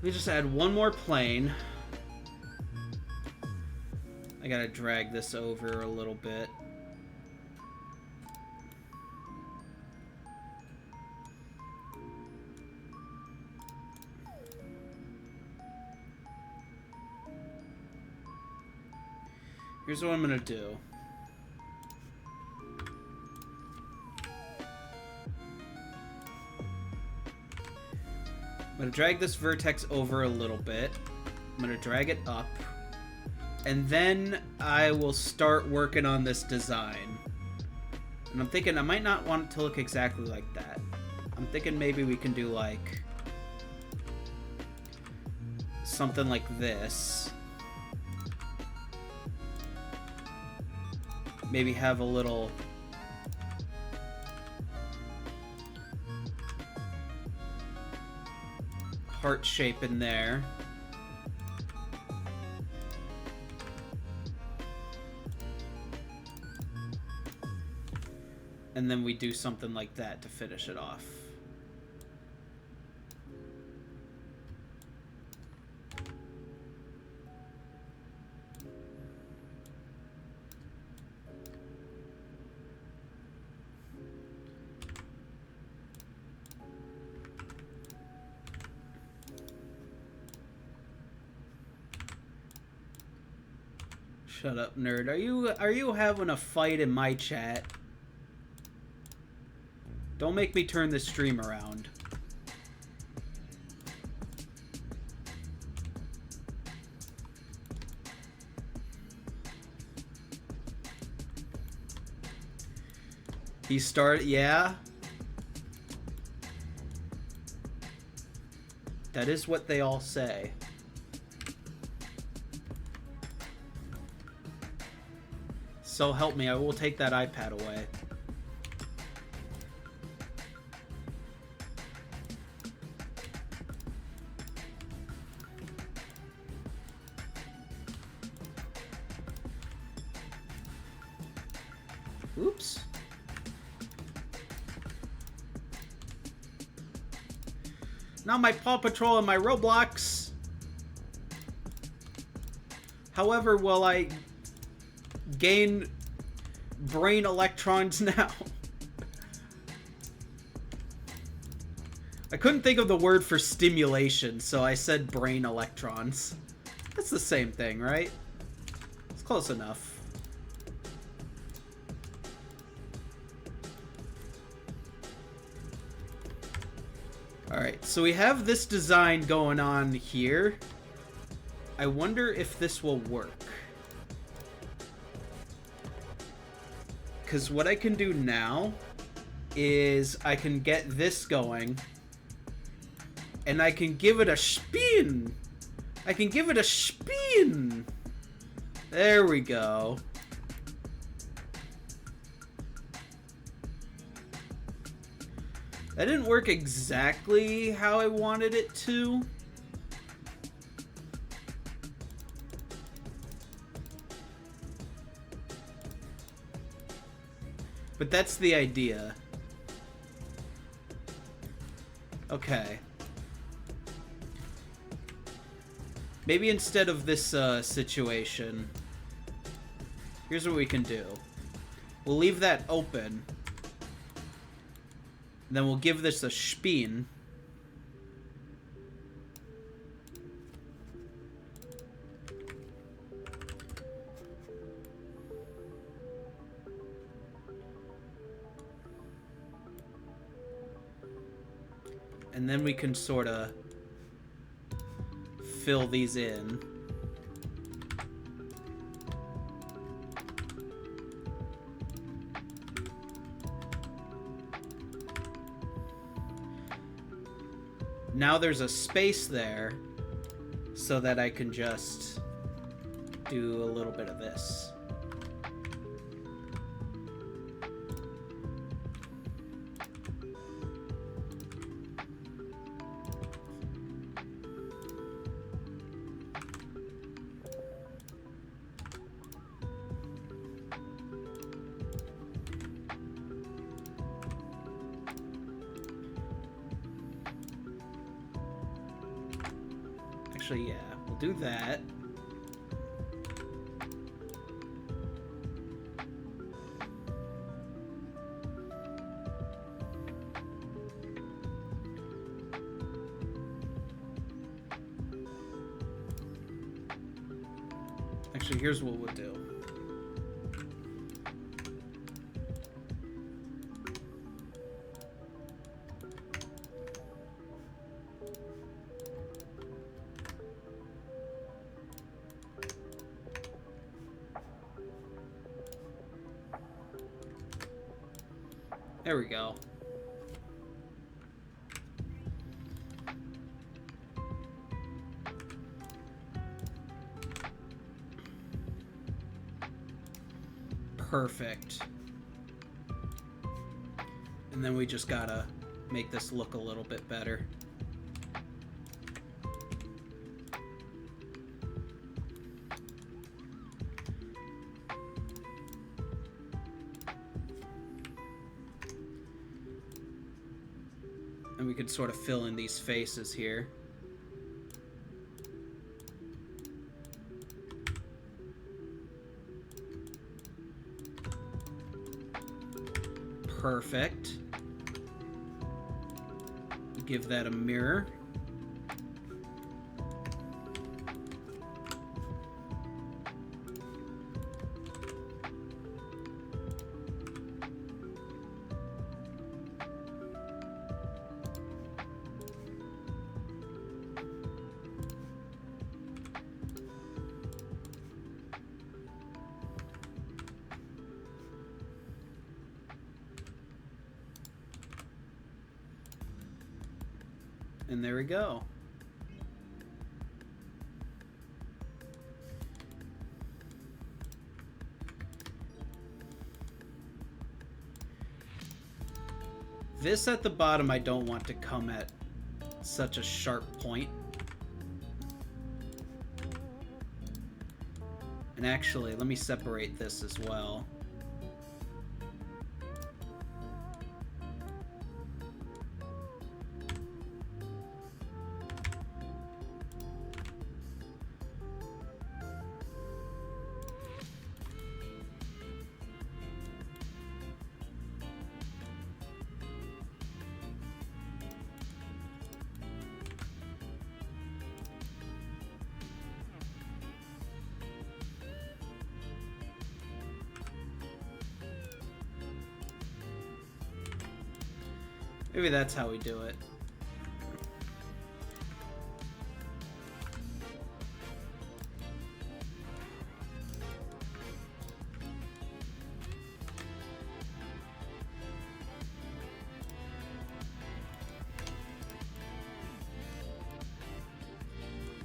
we just add one more plane. I gotta drag this over a little bit. Here's what I'm gonna do. I'm gonna drag this vertex over a little bit. I'm gonna drag it up. And then I will start working on this design. And I'm thinking I might not want it to look exactly like that. I'm thinking maybe we can do like something like this. Maybe have a little heart shape in there. And then we do something like that to finish it off. Shut up, nerd. Are you having a fight in my chat? Don't make me turn this stream around. He started, yeah. That is what they all say. So help me, I will take that iPad away. Oops. Now my Paw Patrol and my Roblox. However, will I gain brain electrons now? I couldn't think of the word for stimulation, so I said brain electrons. That's the same thing, right? It's close enough. Alright, so we have this design going on here. I wonder if this will work. Because what I can do now is I can get this going. And I can give it a spin. I can give it a spin. There we go. That didn't work exactly how I wanted it to. But that's the idea. Okay. Maybe instead of this situation, here's what we can do. We'll leave that open. Then we'll give this a spin. And then we can sort of fill these in. Now there's a space there so that I can just do a little bit of this. Actually, yeah, we'll do that. Actually, here's what we'll do. There we go. Perfect. And then we just gotta make this look a little bit better. And we could sort of fill in these faces here. Perfect. Give that a mirror. And there we go. This at the bottom I don't want to come at such a sharp point. And actually, let me separate this as well. Maybe that's how we do it.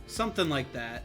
Something like that.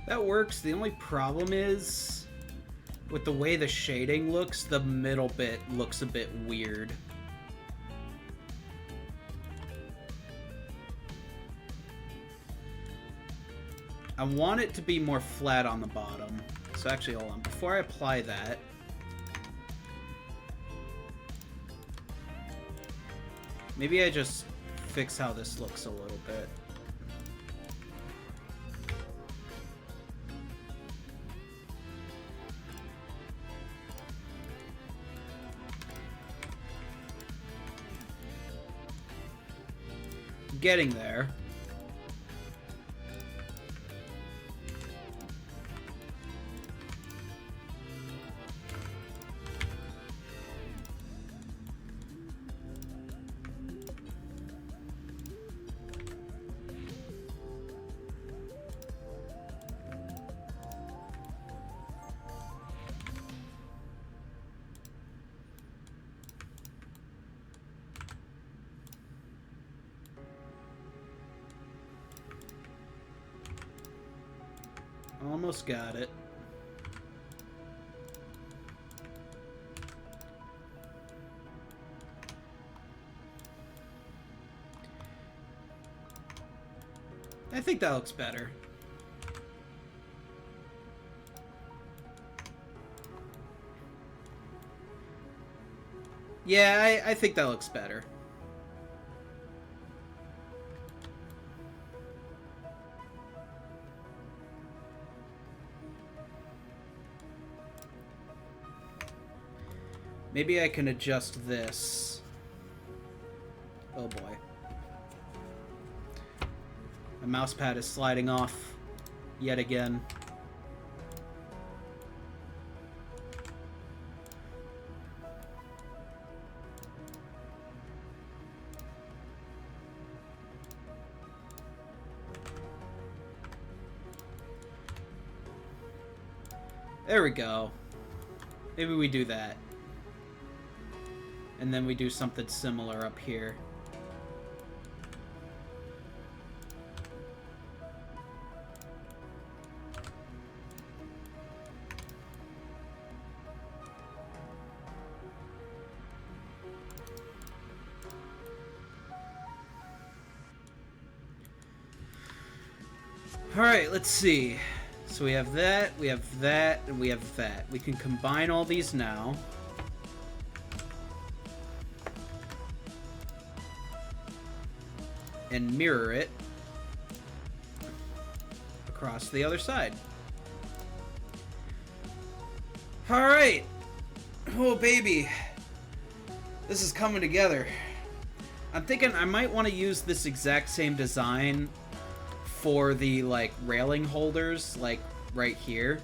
That works. The only problem is, with the way the shading looks, the middle bit looks a bit weird. I want it to be more flat on the bottom. So actually, hold on. Before I apply that, maybe I just fix how this looks a little bit. Getting there. Almost got it. I think that looks better. Yeah, I think that looks better. Maybe I can adjust this. Oh boy. My mouse pad is sliding off yet again. There we go. Maybe we do that. And then we do something similar up here. Alright, let's see. So we have that, and we have that. We can combine all these now. And mirror it across the other side. Alright. Oh, baby. This is coming together. I'm thinking I might want to use this exact same design for the, like, railing holders, like, right here.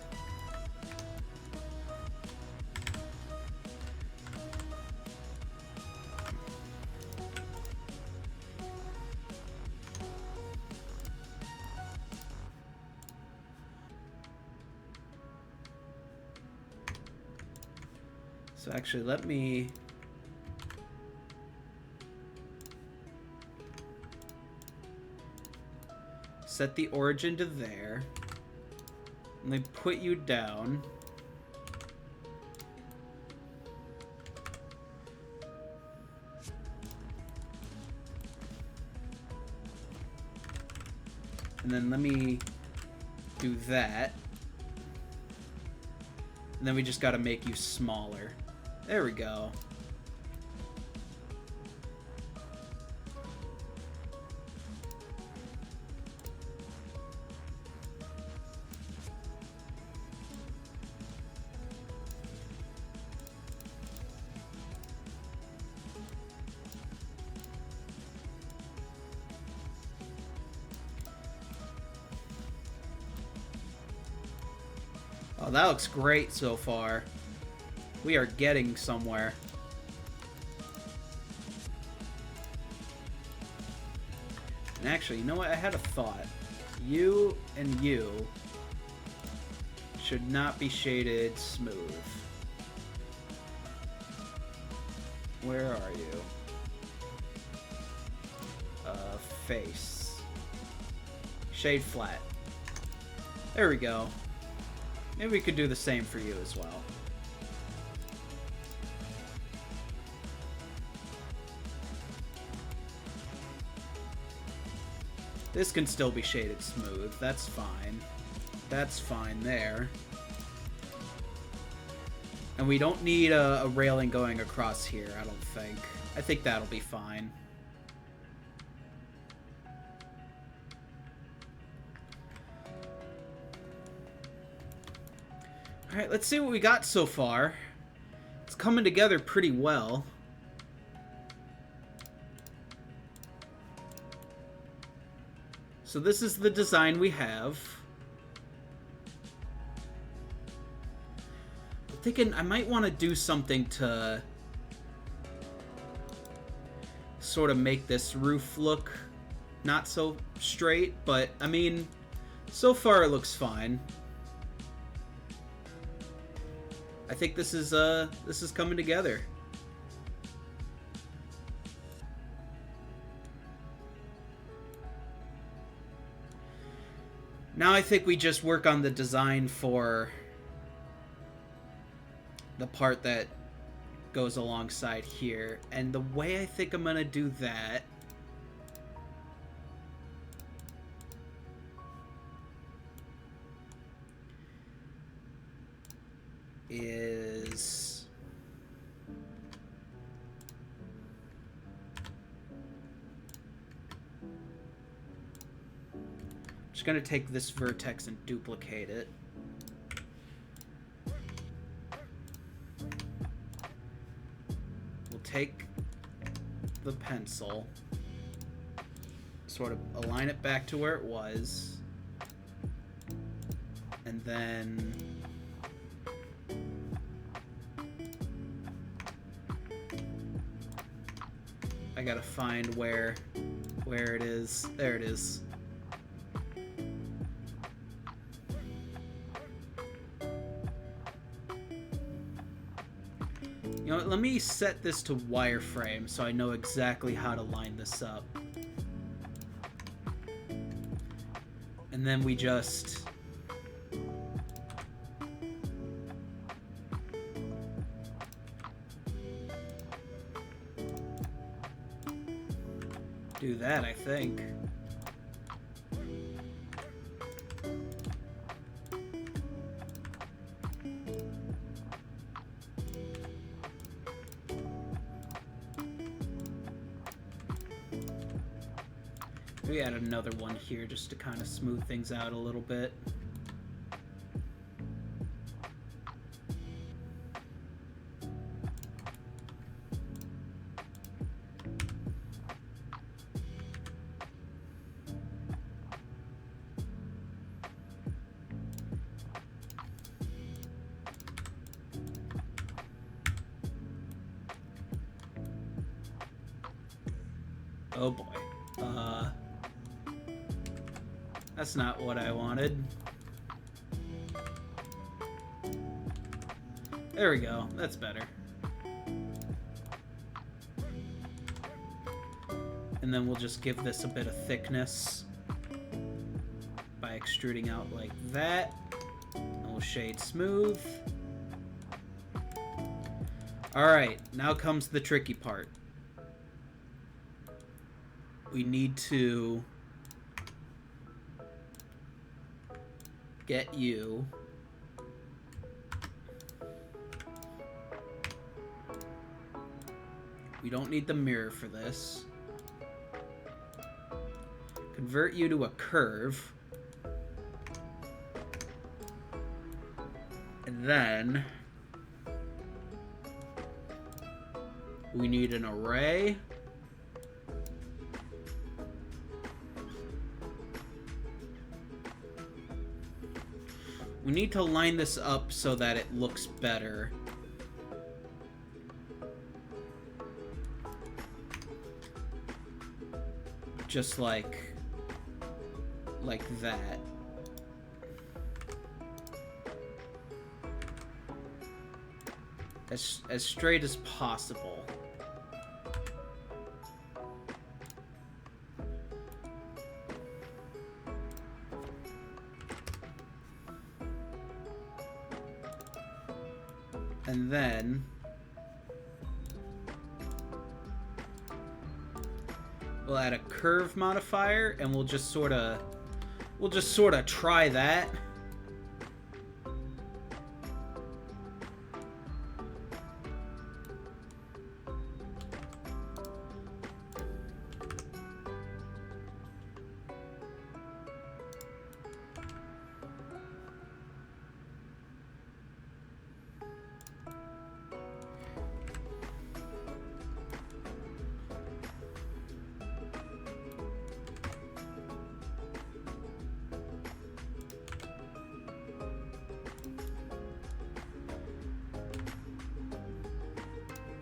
So actually, let me... set the origin to there. And then put you down. And then let me do that. And then we just gotta make you smaller. There we go. Oh, that looks great so far. We are getting somewhere. And actually, you know what? I had a thought. You and you should not be shaded smooth. Where are you? Face. Shade flat. There we go. Maybe we could do the same for you as well. This can still be shaded smooth. That's fine. That's fine there. And we don't need a railing going across here, I don't think. I think that'll be fine. Alright, let's see what we got so far. It's coming together pretty well. So this is the design we have. I'm thinking I might want to do something to sort of make this roof look not so straight, but I mean, so far it looks fine. I think this is coming together. Now I think we just work on the design for the part that goes alongside here. And the way I think I'm gonna do that is just gonna take this vertex and duplicate it. We'll take the pencil, sort of align it back to where it was, and then I gotta find where it is. There it is. You know what, let me set this to wireframe so I know exactly how to line this up. And then we just do that, I think. We add another one here just to kind of smooth things out a little bit. Oh boy. That's not what I wanted. There we go. That's better. And then we'll just give this a bit of thickness by extruding out like that. And we'll shade smooth. Alright, now comes the tricky part. We need to get you we don't need the mirror for this. Convert you to a curve. And then we need an array. We need to line this up so that it looks better. Just like that. As straight as possible. then we'll add a curve modifier, and we'll just sort of try that.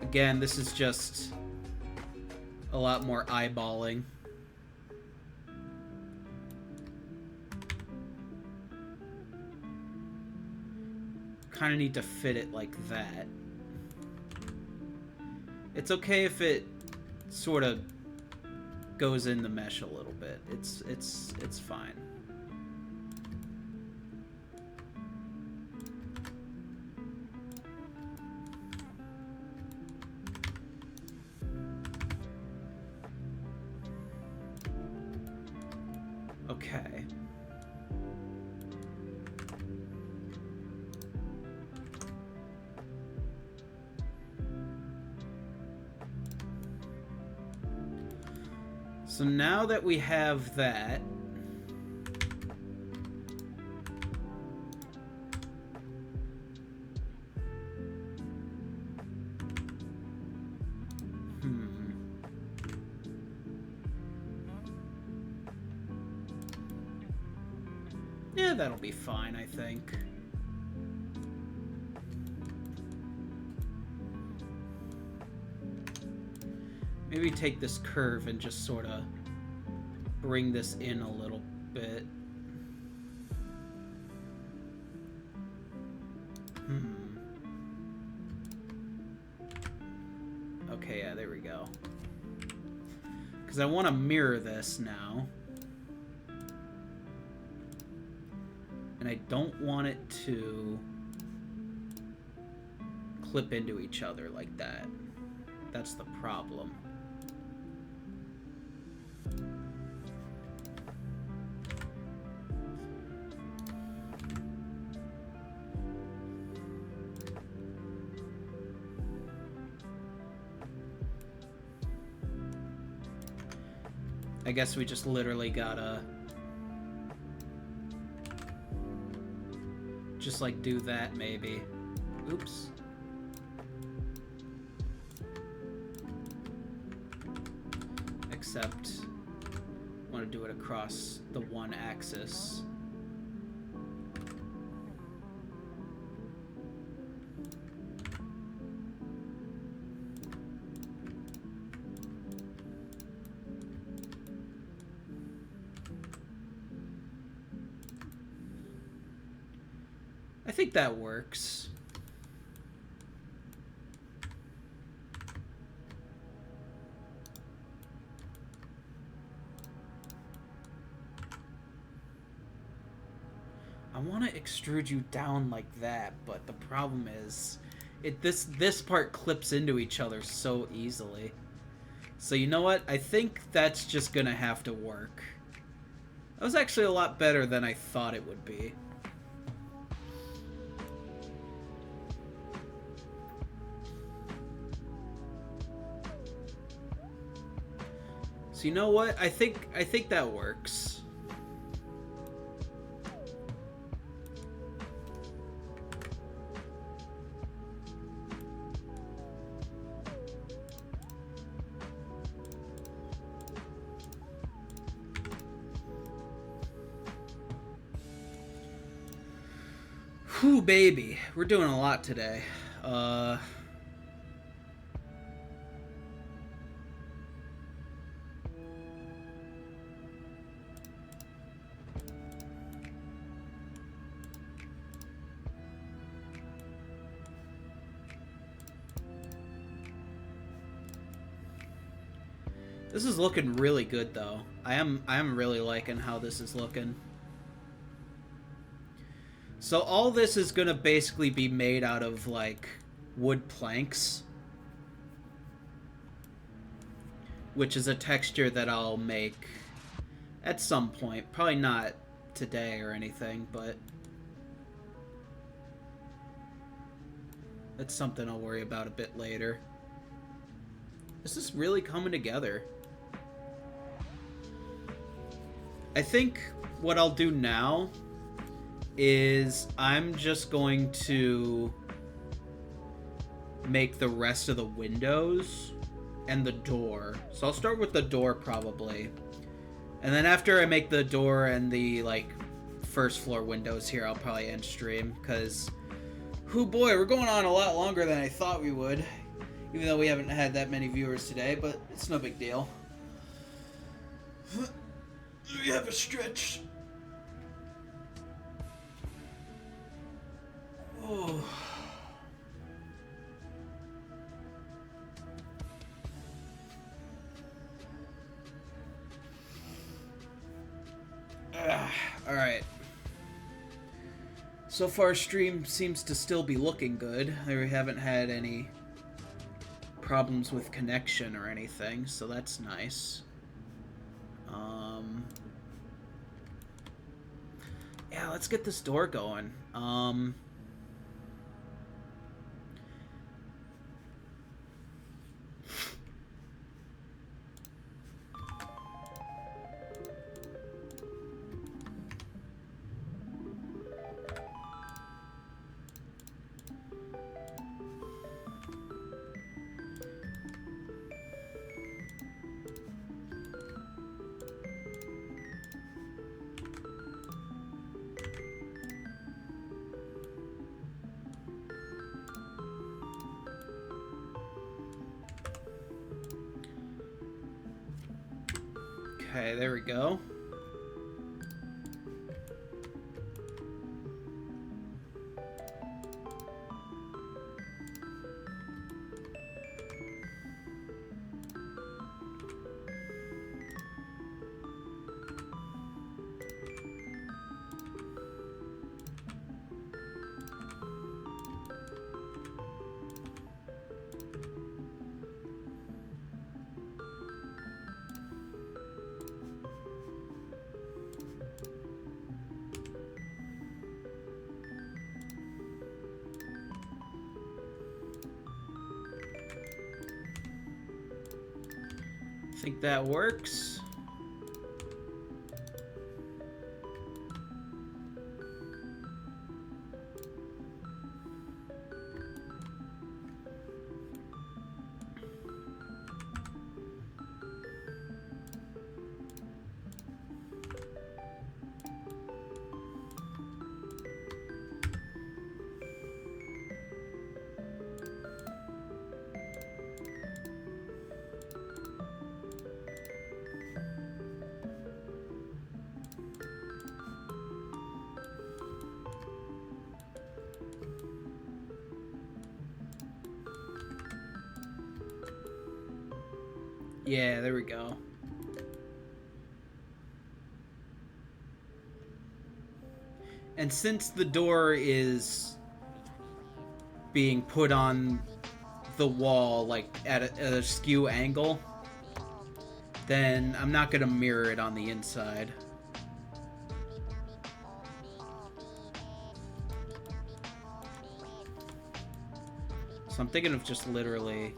Again, this is just a lot more eyeballing. Kind of need to fit it like that. It's okay if it sort of goes in the mesh a little bit. It's fine. Okay. So now that we have that, yeah, that'll be fine, I think. Maybe take this curve and just sort of bring this in a little bit. Okay, yeah, there we go. Because I want to mirror this now. And I don't want it to clip into each other like that. That's the problem. I guess we just literally gotta just like do that maybe. Oops. Except I want to do it across the one axis. I think that works. I want to extrude you down like that, but the problem is this part clips into each other so easily. So you know what? I think that's just gonna have to work. That was actually a lot better than I thought it would be. So you know what? I think that works. Whew, baby. We're doing a lot today. This is looking really good, though. I am really liking how this is looking. So all this is gonna basically be made out of like wood planks, which is a texture that I'll make at some point. Probably not today or anything, but it's something I'll worry about a bit later. This is really coming together. I think what I'll do now is I'm just going to make the rest of the windows and the door. So I'll start with the door probably. And then after I make the door and the like first floor windows here, I'll probably end stream because oh boy, we're going on a lot longer than I thought we would. Even though we haven't had that many viewers today, but it's no big deal. We have a stretch. Oh. Alright. So far, stream seems to still be looking good. I haven't had any problems with connection or anything, so that's nice. Yeah, let's get this door going. Okay, there we go. Think that works. Yeah, there we go. And since the door is being put on the wall, like, at a skew angle, then I'm not gonna mirror it on the inside. So I'm thinking of just literally...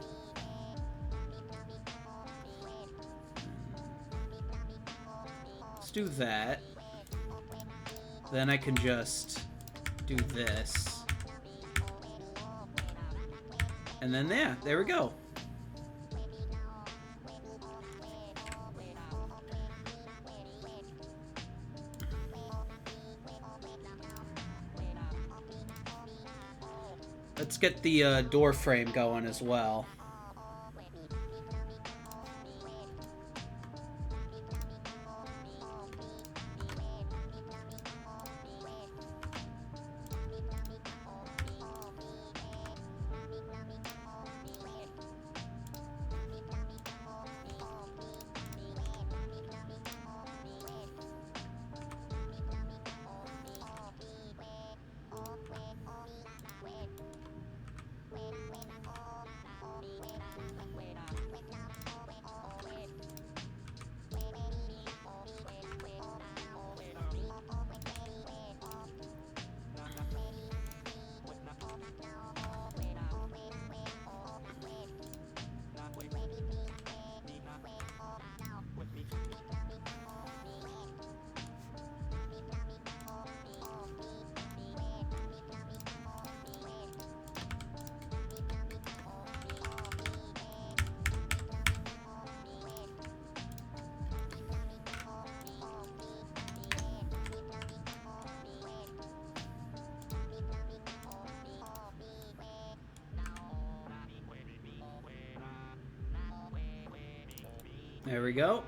Let's do that. Then I can just do this. And then, yeah, there we go. Let's get the door frame going as well. There we go.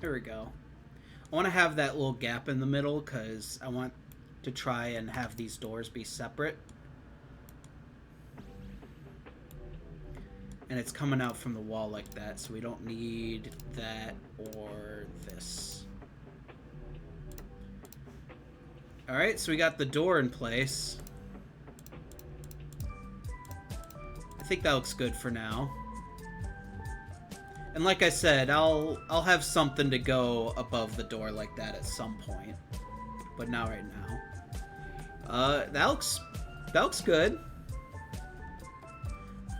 There we go. I want to have that little gap in the middle because I want to try and have these doors be separate. And it's coming out from the wall like that, so we don't need that or this. Alright, so we got the door in place. I think that looks good for now. And like I said, I'll have something to go above the door like that at some point, but not right now. That looks good.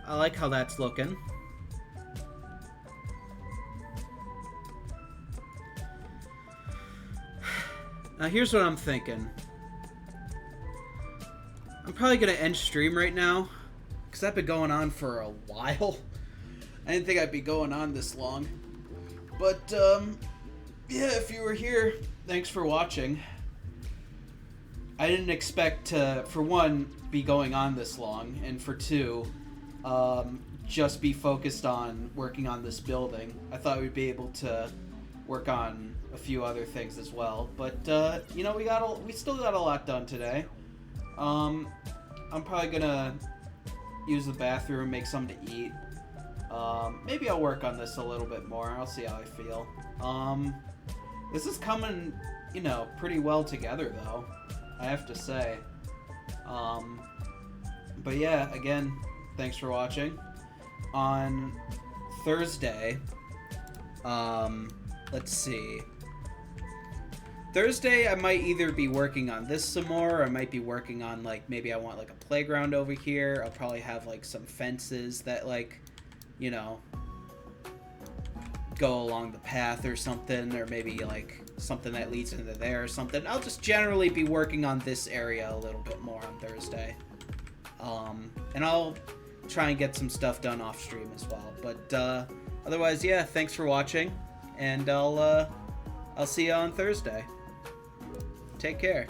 I like how that's looking. Now here's what I'm thinking. I'm probably gonna end stream right now because I've been going on for a while. I didn't think I'd be going on this long. But, yeah, if you were here, thanks for watching. I didn't expect to, for one, be going on this long, and for two, just be focused on working on this building. I thought we'd be able to work on a few other things as well. But, you know, we still got a lot done today. I'm probably gonna use the bathroom, make something to eat. Maybe I'll work on this a little bit more. I'll see how I feel. This is coming, you know, pretty well together, though, I have to say. But yeah, again, thanks for watching. On Thursday, let's see. Thursday, I might either be working on this some more, or I might be working on, like, maybe I want, like, a playground over here. I'll probably have, like, some fences that, like, you know, go along the path or something, or maybe like something that leads into there or something. I'll just generally be working on this area a little bit more on Thursday. And I'll try and get some stuff done off stream as well. But otherwise, yeah, thanks for watching, and I'll see you on Thursday. Take care.